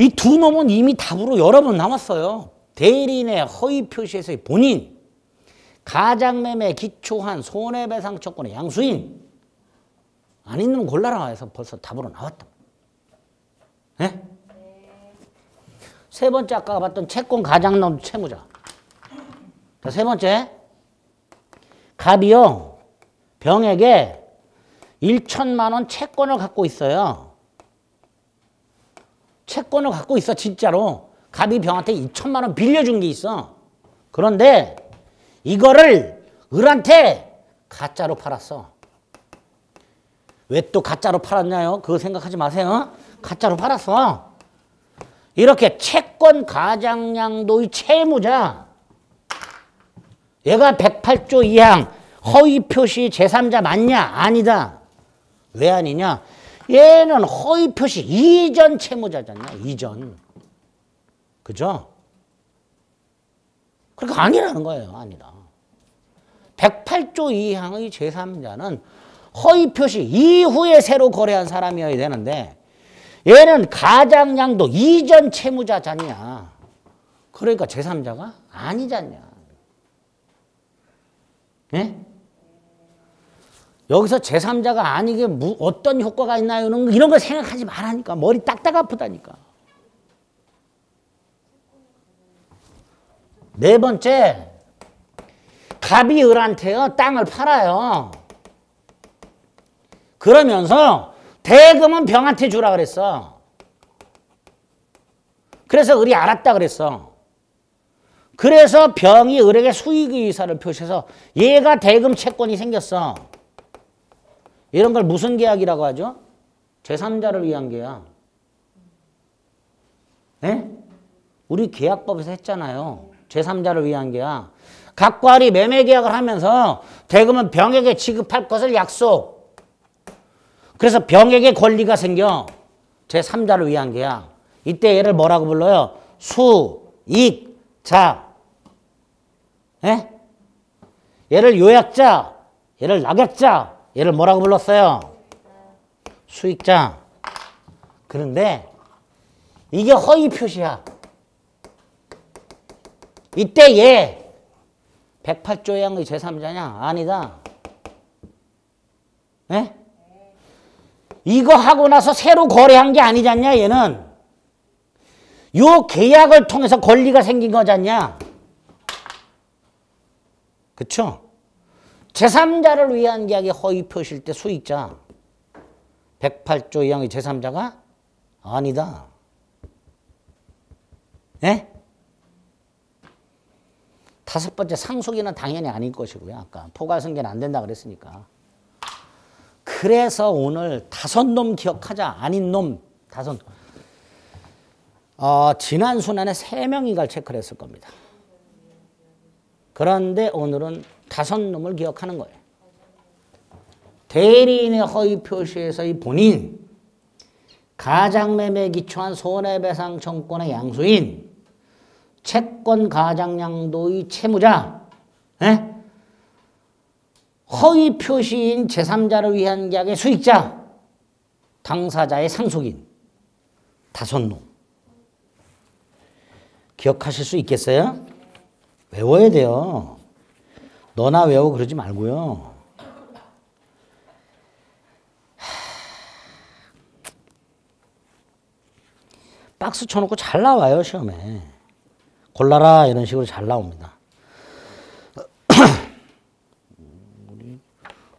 이 두 놈은 이미 답으로 여러 번 나왔어요. 대리인의 허위 표시에서의 본인, 가장매매에 기초한 손해배상 청구권의 양수인, 아닌 놈 골라라 해서 벌써 답으로 나왔다. 예? 세 번째 아까 봤던 채권 가장남 채무자. 자, 세 번째. 갑이요. 병에게 1천만 원 채권을 갖고 있어요. 채권을 갖고 있어 진짜로. 갑이 병한테 2천만 원 빌려준 게 있어. 그런데 이거를 을한테 가짜로 팔았어. 왜 또 가짜로 팔았냐요? 그거 생각하지 마세요. 가짜로 팔았어. 이렇게 채권 가장양도의 채무자. 얘가 108조 2항 허위 표시 제3자 맞냐? 아니다. 왜 아니냐? 얘는 허위 표시 이전 채무자잖아. 이전. 그죠? 그러니까 아니라는 거예요. 아니다. 108조 2항의 제3자는 허위 표시 이후에 새로 거래한 사람이어야 되는데 얘는 가장양도 이전 채무자잖냐. 그러니까 제3자가 아니잖냐. 예? 여기서 제3자가 아니게 어떤 효과가 있나요? 이런 걸 생각하지 말라니까. 머리 딱딱 아프다니까. 네 번째, 갑이 을한테요 땅을 팔아요. 그러면서 대금은 병한테 주라 그랬어. 그래서 을이 알았다 그랬어. 그래서 병이 을에게 수익의 의사를 표시해서 얘가 대금 채권이 생겼어. 이런 걸 무슨 계약이라고 하죠? 제3자를 위한 계약. 네? 우리 계약법에서 했잖아요. 제3자를 위한 계약. 각과 을이 매매 계약을 하면서 대금은 병에게 지급할 것을 약속. 그래서 병에게 권리가 생겨. 제3자를 위한 계약. 이때 얘를 뭐라고 불러요? 수익자. 예? 얘를 요약자, 얘를 낙약자, 얘를 뭐라고 불렀어요? 수익자. 그런데 이게 허위 표시야. 이때 얘 108조 양의 제3자냐? 아니다. 예? 이거 하고 나서 새로 거래한 게 아니잖냐 얘는. 요 계약을 통해서 권리가 생긴 거잖냐. 그쵸? 제3자를 위한 계약의 허위 표시일 때 수익자. 108조 2항의 제3자가 아니다. 예? 다섯 번째 상속인은 당연히 아닐 것이고요. 아까 포괄승계는 안 된다 그랬으니까. 그래서 오늘 다섯 놈 기억하자. 아닌 놈 다섯. 지난 순환에 3명인가를 체크를 했을 겁니다. 그런데 오늘은 다섯 놈을 기억하는 거예요. 대리인의 허위 표시에서의 본인, 가장매매에 기초한 손해배상 청구권의 양수인, 채권 가장양도의 채무자, 에? 허위 표시인 제3자를 위한 계약의 수익자, 당사자의 상속인, 다섯 놈. 기억하실 수 있겠어요? 외워야 돼요. 너나 외우고 그러지 말고요. 박스 쳐놓고 잘 나와요, 시험에. 골라라 이런 식으로 잘 나옵니다.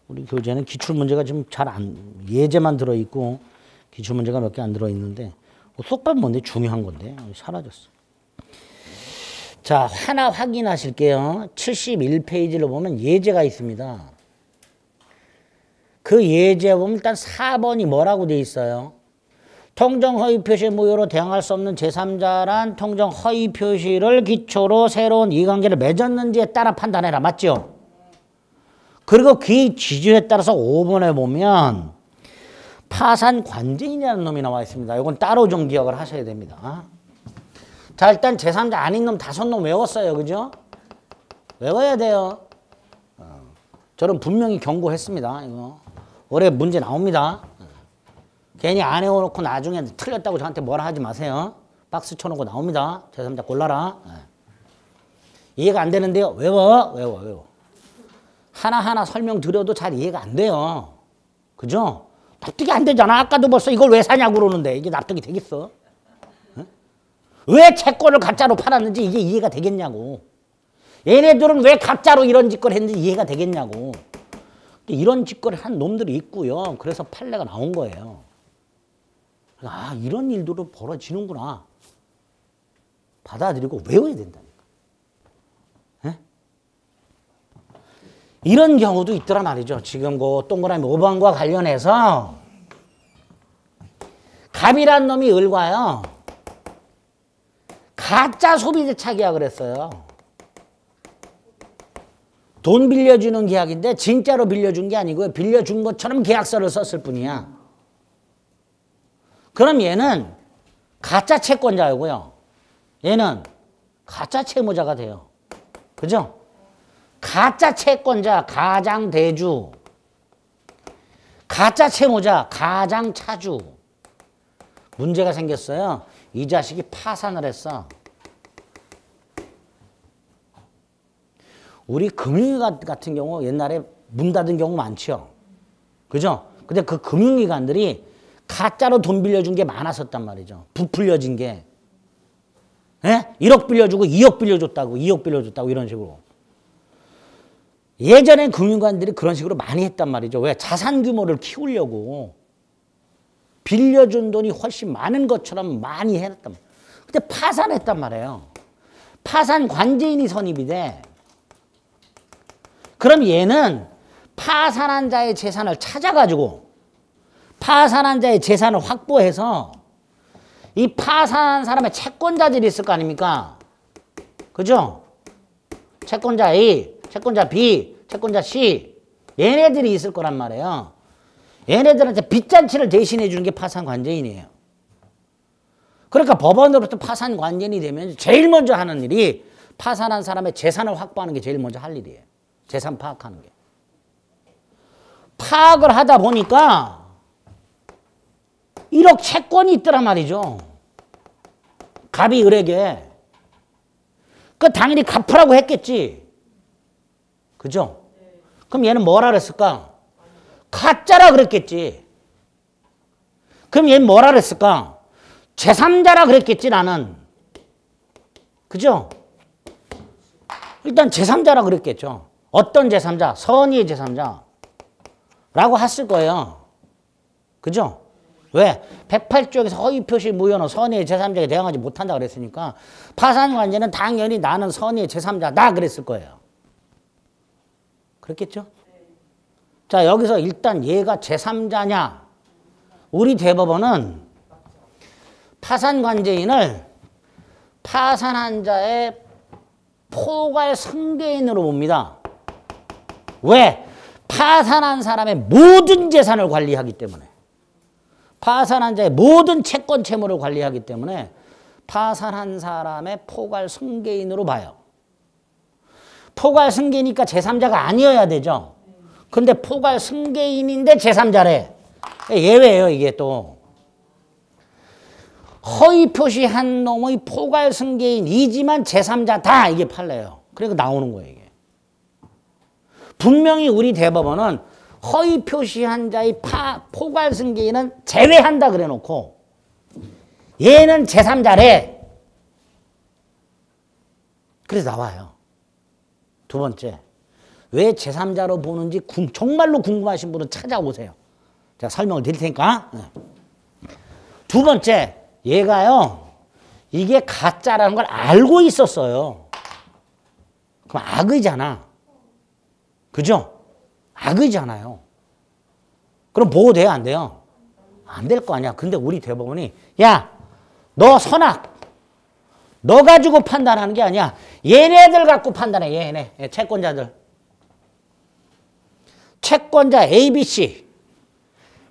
우리 교재는 기출문제가 지금 예제만 들어있고 기출문제가 몇 개 안 들어있는데 속밥 뭔데? 중요한 건데 사라졌어. 자, 하나 확인하실게요. 71페이지를 보면 예제가 있습니다. 그 예제에 보면 일단 4번이 뭐라고 돼 있어요? 통정 허위 표시 무효로 대항할 수 없는 제3자란 통정 허위 표시를 기초로 새로운 이해관계를 맺었는지에 따라 판단해라. 맞죠? 그리고 그 기준에 따라서 5번에 보면 파산 관제인이라는 놈이 나와 있습니다. 이건 따로 좀 기억을 하셔야 됩니다. 자, 일단 제3자 아닌 놈 5놈 외웠어요. 그죠? 외워야 돼요. 저는 분명히 경고했습니다. 이거 올해 문제 나옵니다. 괜히 안 외워놓고 나중에 틀렸다고 저한테 뭐라 하지 마세요. 박스 쳐놓고 나옵니다. 제3자 골라라. 이해가 안 되는데요. 외워. 하나하나 설명드려도 잘 이해가 안 돼요. 그죠? 납득이 안 되잖아. 아까도 벌써 이걸 왜 사냐고 그러는데 이게 납득이 되겠어? 왜 채권을 가짜로 팔았는지 이게 이해가 되겠냐고. 얘네들은 왜 가짜로 이런 짓거리 했는지 이해가 되겠냐고. 이런 짓거리 한 놈들이 있고요. 그래서 판례가 나온 거예요. 아, 이런 일들도 벌어지는구나. 받아들이고 외워야 된다니까. 에? 이런 경우도 있더란 말이죠. 지금 그 동그라미 5번과 관련해서 갑이란 놈이 을과요. 가짜 소비대차 계약을 했어요. 돈 빌려주는 계약인데 진짜로 빌려준 게 아니고요. 빌려준 것처럼 계약서를 썼을 뿐이야. 그럼 얘는 가짜 채권자이고요. 얘는 가짜 채무자가 돼요. 그죠? 가짜 채권자, 가장대주. 가짜 채무자, 가장차주. 문제가 생겼어요. 이 자식이 파산을 했어. 우리 금융기관 같은 경우 옛날에 문 닫은 경우 많죠. 그죠? 근데 그 금융기관들이 가짜로 돈 빌려준 게 많았었단 말이죠. 부풀려진 게. 예? 1억 빌려주고 2억 빌려줬다고 2억 빌려줬다고 이런 식으로. 예전엔 금융기관들이 그런 식으로 많이 했단 말이죠. 왜? 자산 규모를 키우려고. 빌려준 돈이 훨씬 많은 것처럼 많이 해놨단 말이에요. 근데 파산했단 말이에요. 파산 관제인이 선입이 돼. 그럼 얘는 파산한 자의 재산을 찾아가지고 파산한 자의 재산을 확보해서 이 파산한 사람의 채권자들이 있을 거 아닙니까? 그죠? 채권자 A, 채권자 B, 채권자 C 얘네들이 있을 거란 말이에요. 얘네들한테 빚잔치를 대신해 주는 게 파산관제인이에요. 그러니까 법원으로부터 파산관제인이 되면 제일 먼저 하는 일이 파산한 사람의 재산을 확보하는 게 제일 먼저 할 일이에요. 재산 파악하는 게. 파악을 하다 보니까 1억 채권이 있더란 말이죠. 갑이 을에게. 그 당연히 갚으라고 했겠지. 그죠? 그럼 얘는 뭐라 그랬을까? 가짜라 그랬겠지. 그럼 얘는 뭐라 그랬을까? 제3자라 그랬겠지 나는. 그죠? 일단 제3자라 그랬겠죠. 어떤 제3자? 선의의 제3자. 라고 했을 거예요. 그죠? 왜? 108조에서 허위 표시 무효는 선의의 제3자에 대항하지 못한다 그랬으니까 파산관제는 당연히 나는 선의의 제3자다 그랬을 거예요. 그렇겠죠? 자, 여기서 일단 얘가 제3자냐? 우리 대법원은 파산관제인을 파산한 자의 포괄 승계인으로 봅니다. 왜? 파산한 사람의 모든 재산을 관리하기 때문에. 파산한 자의 모든 채권 채무를 관리하기 때문에 파산한 사람의 포괄 승계인으로 봐요. 포괄 승계니까 제3자가 아니어야 되죠. 근데 포괄 승계인인데 제3자래. 예외예요, 이게 또. 허위 표시한 놈의 포괄 승계인이지만 제3자다. 이게 판례예요. 그러니까 나오는 거예요, 이게. 분명히 우리 대법원은 허위 표시한 자의 포괄 승계인은 제외한다 그래 놓고 얘는 제3자래. 그래서 나와요. 두 번째. 왜 제3자로 보는지 정말로 궁금하신 분은 찾아오세요. 제가 설명을 드릴 테니까. 두 번째. 얘가요. 이게 가짜라는 걸 알고 있었어요. 그럼 악의잖아. 그죠? 악의잖아요. 그럼 보호돼야 안 돼요? 안 될 거 아니야. 근데 우리 대법원이 야, 너 선악 너 가지고 판단하는 게 아니야. 얘네들 갖고 판단해. 얘네 채권자들. 채권자 ABC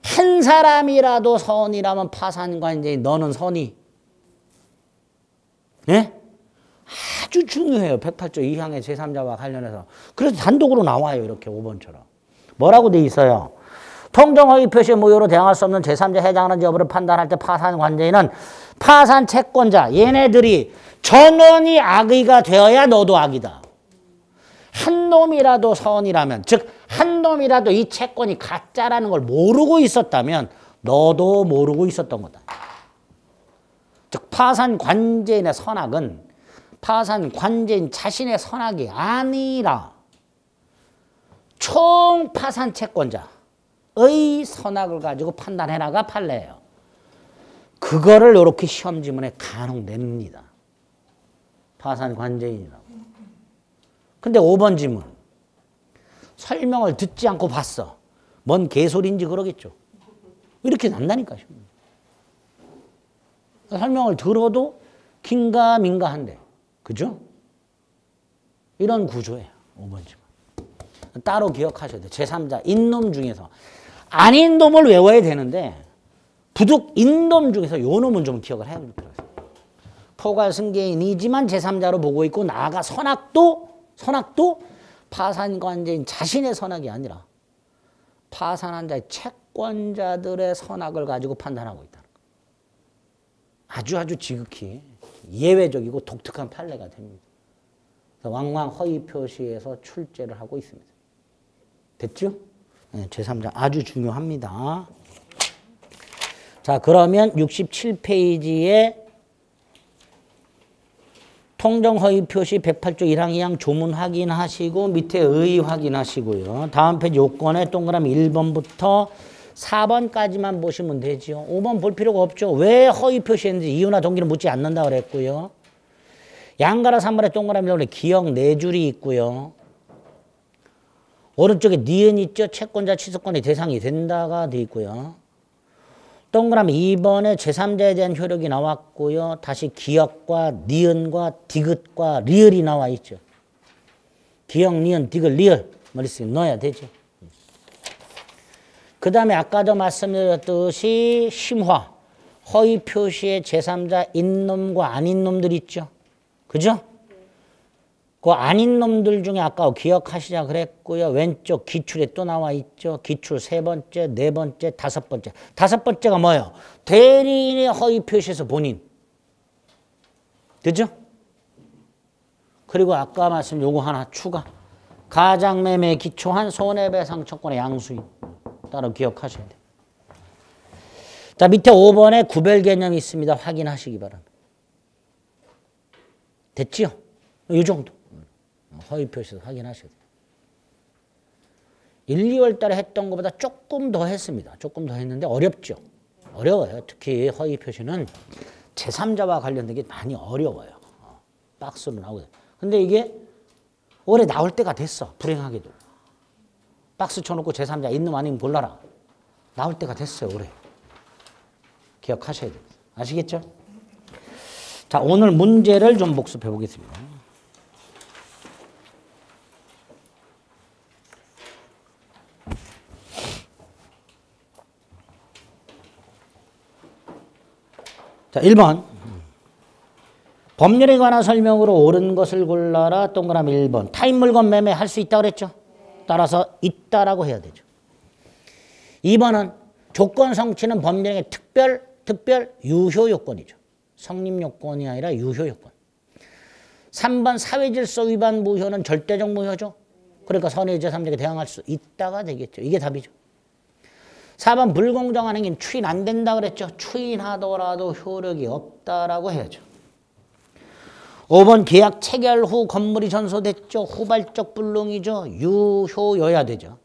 한 사람이라도 선이라면 파산관계인 너는 선이. 예? 아주 중요해요. 108조 2항의 제3자와 관련해서. 그래서 단독으로 나와요. 이렇게 5번처럼. 뭐라고 돼 있어요? 통정허위 표시 무효로 대항할 수 없는 제3자 해당하는 여부를 판단할 때 파산관계인은 파산 채권자 얘네들이 전원이 악의가 되어야 너도 악이다. 한 놈이라도 선이라면 즉 한 놈이라도 이 채권이 가짜라는 걸 모르고 있었다면 너도 모르고 있었던 거다. 즉 파산관계인의 선악은 파산관계인 자신의 선악이 아니라 총 파산 채권자의 선악을 가지고 판단해나가 판례예요. 그거를 이렇게 시험 지문에 간혹 냅니다. 파산관계인이라고. 근데 5번 지문 설명을 듣지 않고 봤어. 뭔 개소리인지 그러겠죠. 이렇게 난다니까요. 설명을 들어도 긴가민가한데. 그죠? 이런 구조예요. 5번 지문. 따로 기억하셔야 돼요. 제3자 인놈 중에서. 아닌 놈을 외워야 되는데 부득 인놈 중에서 요 놈은 좀 기억을 해야 됩니다. 포괄승계인이지만 제3자로 보고 있고 나아가 선악도 파산관계인 자신의 선악이 아니라 파산한 자의 채권자들의 선악을 가지고 판단하고 있다는 거. 아주 지극히 예외적이고 독특한 판례가 됩니다. 왕왕 허위 표시에서 출제를 하고 있습니다. 됐죠? 네, 제3자 아주 중요합니다. 자, 그러면 67페이지에 통정허위 표시 108조 1항 2항 조문 확인하시고 밑에 의 확인하시고요. 다음 페이지 요건에 동그라미 1번부터 4번까지만 보시면 되죠. 5번 볼 필요가 없죠. 왜 허위 표시했는지 이유나 동기는 묻지 않는다 그랬고요. 양가라 3번에 동그라미 기억 4줄이 있고요. 오른쪽에 니은 있죠. 채권자 취소권의 대상이 된다가 돼 있고요. 동그라미 2번에 제3자에 대한 효력이 나왔고요. 다시 기역과 니은과 디귿과 리을이 나와 있죠. 기역, 니은, 디귿, 리을 머릿속에 넣어야 되죠. 그 다음에 아까도 말씀드렸듯이 심화, 허위 표시의 제3자 인놈과 아닌 놈들 있죠. 그죠? 그 아닌 놈들 중에 아까 기억하시자 그랬고요. 왼쪽 기출에 또 나와 있죠. 기출 3번째, 4번째, 5번째. 5번째가 뭐예요? 대리인의 허위 표시에서 본인. 그죠? 그리고 아까 말씀 요거 하나 추가. 가장매매에 기초한 손해배상 청구권의 양수인. 따로 기억하셔야 돼요. 자, 밑에 5번에 구별 개념이 있습니다. 확인하시기 바랍니다. 됐지요? 이 정도. 허위 표시에서 확인하셔야 돼요. 1, 2월 달에 했던 것보다 조금 더 했습니다. 조금 더 했는데 어렵죠. 어려워요. 특히 허위 표시는 제3자와 관련된 게 많이 어려워요. 박스로 나오거든요. 근데 이게 올해 나올 때가 됐어. 불행하게도. 박스 쳐놓고 제3자 있는 아니면 몰라라. 나올 때가 됐어요. 올해. 기억하셔야 돼요. 아시겠죠? 자, 오늘 문제를 좀 복습해 보겠습니다. 자, 1번. 법률에 관한 설명으로 옳은 것을 골라라. 동그라미 1번. 타인 물건 매매 할 수 있다고 그랬죠? 따라서 있다라고 해야 되죠. 2번은 조건 성취는 법령의 특별 유효 요건이죠. 성립 요건이 아니라 유효 요건. 3번 사회질서 위반 무효는 절대적 무효죠. 그러니까 선의 제3자에게 대항할 수 있다가 되겠죠. 이게 답이죠. 4번 불공정한 행위는 추인 안 된다 그랬죠. 추인하더라도 효력이 없다라고 해야죠. 5번 계약 체결 후 건물이 전소됐죠. 후발적 불능이죠. 유효여야 되죠.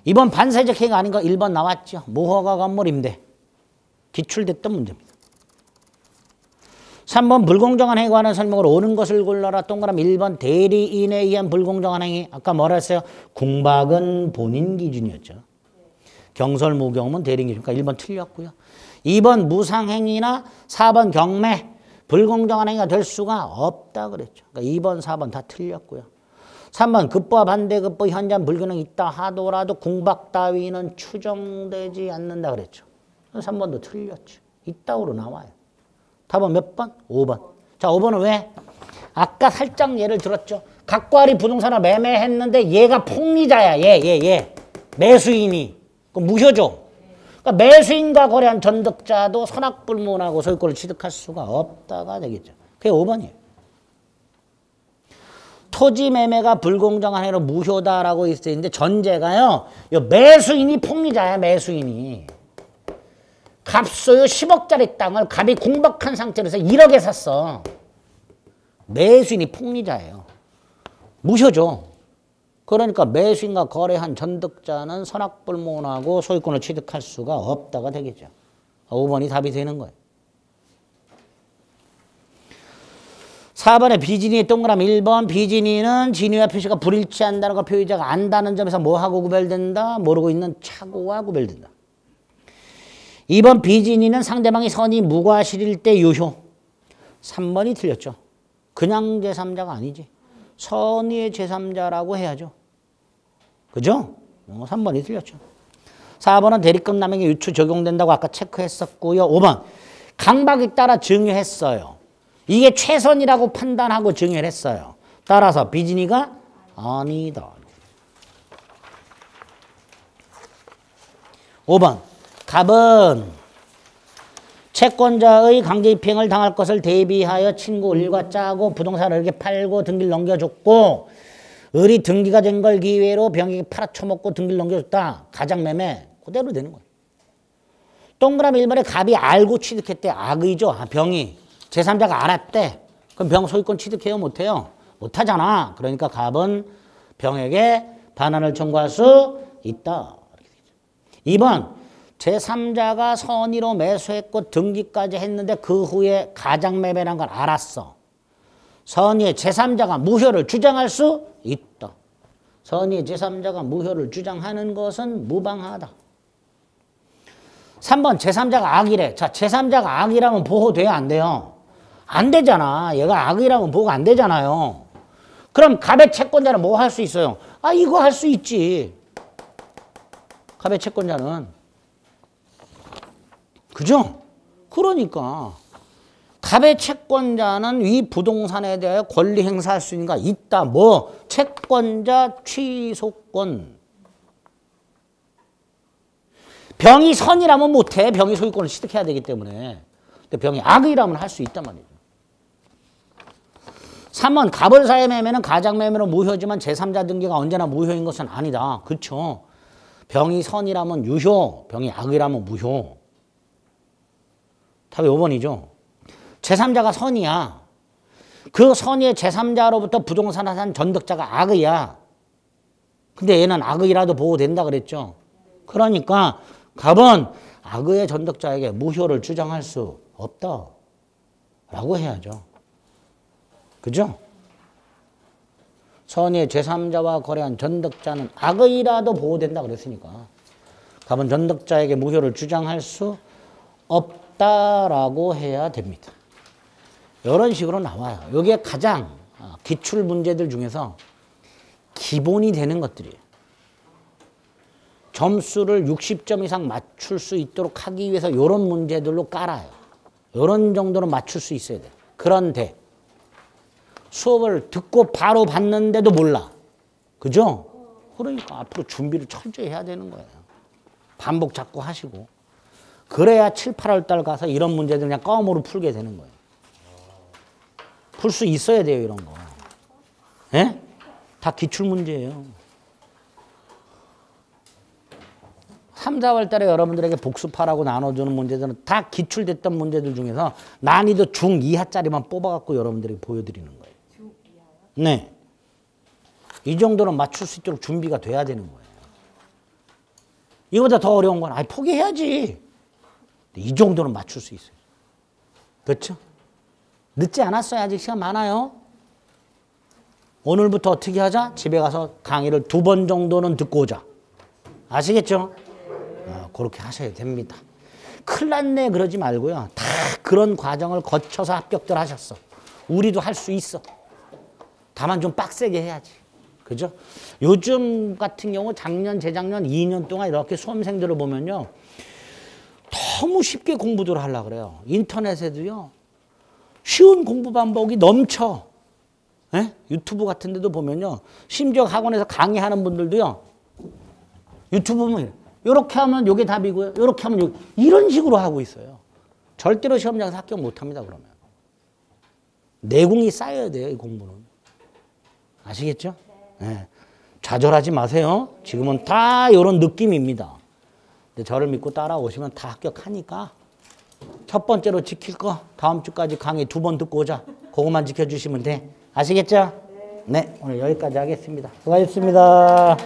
2번 반사적 행위 아닌 거 1번 나왔죠. 무허가 건물 임대. 기출됐던 문제입니다. 3번 불공정한 행위에 관한 설명으로 옳은 것을 골라라. 동그라미 1번 대리인에 의한 불공정한 행위. 아까 뭐라 했어요? 궁박은 본인 기준이었죠. 경설무경문 대립기준. 그러니까 1번 틀렸고요. 2번 무상행위나 4번 경매 불공정한 행위가 될 수가 없다 그랬죠. 그러니까 2번, 4번 다 틀렸고요. 3번 급부와 반대급부 현저한 불균형이 있다 하더라도 궁박 따위는 추정되지 않는다 그랬죠. 3번도 틀렸죠. 있다고로 나와요. 답은 몇 번? 5번. 자, 5번은 왜? 아까 살짝 예를 들었죠. 각과리 부동산을 매매했는데 얘가 폭리자야. 얘. 매수인이. 그럼 무효죠. 그러니까 매수인과 거래한 전득자도 선악불문하고 소유권을 취득할 수가 없다가 되겠죠. 그게 5번이에요. 토지 매매가 불공정한 행위로 무효다라고 있는데 전제가요. 요 매수인이 폭리자야. 매수인이. 갑소유 10억짜리 땅을 갑이 공박한 상태로서 1억에 샀어. 매수인이 폭리자예요. 무효죠. 그러니까 매수인과 거래한 전득자는 선악불문하고 소유권을 취득할 수가 없다가 되겠죠. 5번이 답이 되는 거예요. 4번에 비진이의 동그라미 1번 비진이는 진위와 표시가 불일치한다는 거 표의자가 안다는 점에서 뭐하고 구별된다? 모르고 있는 착오와 구별된다. 2번 비진이는 상대방이 선의 무과실일 때 유효. 3번이 틀렸죠. 그냥 제3자가 아니지. 선의의 제3자라고 해야죠. 그죠? 3번이 틀렸죠. 4번은 대리급 남에게 유추 적용된다고 아까 체크했었고요. 5번 강박에 따라 증여했어요. 이게 최선이라고 판단하고 증여를 했어요. 따라서 비진이가 아니다. 5번 갑은 채권자의 강제입행을 당할 것을 대비하여 친구 을과 짜고 부동산을 이렇게 팔고 등기를 넘겨줬고 을이 등기가 된 걸 기회로 병에게 팔아쳐먹고 등기를 넘겨줬다. 가장매매 그대로 되는 거예요. 동그라미 1번에 갑이 알고 취득했대. 악의죠. 병이. 제3자가 알았대. 그럼 병 소유권 취득해요? 못해요? 못하잖아. 그러니까 갑은 병에게 반환을 청구할 수 있다. 2번 제3자가 선의로 매수했고 등기까지 했는데 그 후에 가장매매란 걸 알았어. 선의의 제3자가 무효를 주장할 수 있다. 선의의 제3자가 무효를 주장하는 것은 무방하다. 3번 제3자가 악이래. 자, 제3자가 악이라면 보호돼야 안 돼요? 안 되잖아. 얘가 악이라면 보호가 안 되잖아요. 그럼 갑의 채권자는 뭐 할 수 있어요? 아, 이거 할 수 있지. 갑의 채권자는. 그죠? 그러니까 갑의 채권자는 이 부동산에 대해 권리 행사할 수 있는가? 있다. 뭐? 채권자 취소권. 병이 선이라면 못해. 병이 소유권을 취득해야 되기 때문에. 근데 병이 악이라면 할 수 있단 말이죠. 3번 갑을사의 매매는 가장매매로 무효지만 제3자 등기가 언제나 무효인 것은 아니다. 그렇죠. 병이 선이라면 유효, 병이 악이라면 무효. 답이 5번이죠. 제3자가 선이야. 그 선의의 제3자로부터 부동산을 산 전득자가 악의야. 근데 얘는 악의라도 보호된다 그랬죠. 그러니까 갑은 악의의 전득자에게 무효를 주장할 수 없다 라고 해야죠. 그죠? 선의의 제3자와 거래한 전득자는 악의라도 보호된다 그랬으니까 갑은 전득자에게 무효를 주장할 수 없다라고 해야 됩니다. 이런 식으로 나와요. 이게 가장 기출 문제들 중에서 기본이 되는 것들이에요. 점수를 60점 이상 맞출 수 있도록 하기 위해서 이런 문제들로 깔아요. 이런 정도는 맞출 수 있어야 돼요. 그런데 수업을 듣고 바로 봤는데도 몰라. 그죠? 그러니까 앞으로 준비를 철저히 해야 되는 거예요. 반복 자꾸 하시고. 그래야 7, 8월 달 가서 이런 문제들 그냥 껌으로 풀게 되는 거예요. 풀 수 있어야 돼요, 이런 거. 예? 다 기출 문제예요. 3, 4월 달에 여러분들에게 복습하라고 나눠주는 문제들은 다 기출됐던 문제들 중에서 난이도 중 이하짜리만 뽑아갖고 여러분들에게 보여드리는 거예요. 중 이하요? 네. 이 정도는 맞출 수 있도록 준비가 돼야 되는 거예요. 이거보다 더 어려운 건 아예 포기해야지. 이 정도는 맞출 수 있어요. 그렇죠? 늦지 않았어요. 아직 시간 많아요. 오늘부터 어떻게 하자? 집에 가서 강의를 2번 정도는 듣고 오자. 아시겠죠? 그렇게 하셔야 됩니다. 큰일 났네 그러지 말고요. 다 그런 과정을 거쳐서 합격들 하셨어. 우리도 할 수 있어. 다만 좀 빡세게 해야지. 그죠? 요즘 같은 경우 작년, 재작년 2년 동안 이렇게 수험생들을 보면요. 너무 쉽게 공부들 하려고 그래요. 인터넷에도요. 쉬운 공부 방법이 넘쳐. 에? 유튜브 같은 데도 보면요. 심지어 학원에서 강의하는 분들도요. 유튜브 보면 이렇게 하면 이게 답이고요. 이렇게 하면 요게. 이런 식으로 하고 있어요. 절대로 시험장에서 합격 못합니다. 그러면. 내공이 쌓여야 돼요. 이 공부는. 아시겠죠? 네. 좌절하지 마세요. 지금은 다 이런 느낌입니다. 근데 저를 믿고 따라오시면 다 합격하니까 첫 번째로 지킬 거 다음 주까지 강의 2번 듣고 오자. 그것만 지켜주시면 돼. 아시겠죠? 네. 오늘 여기까지 하겠습니다. 수고하셨습니다.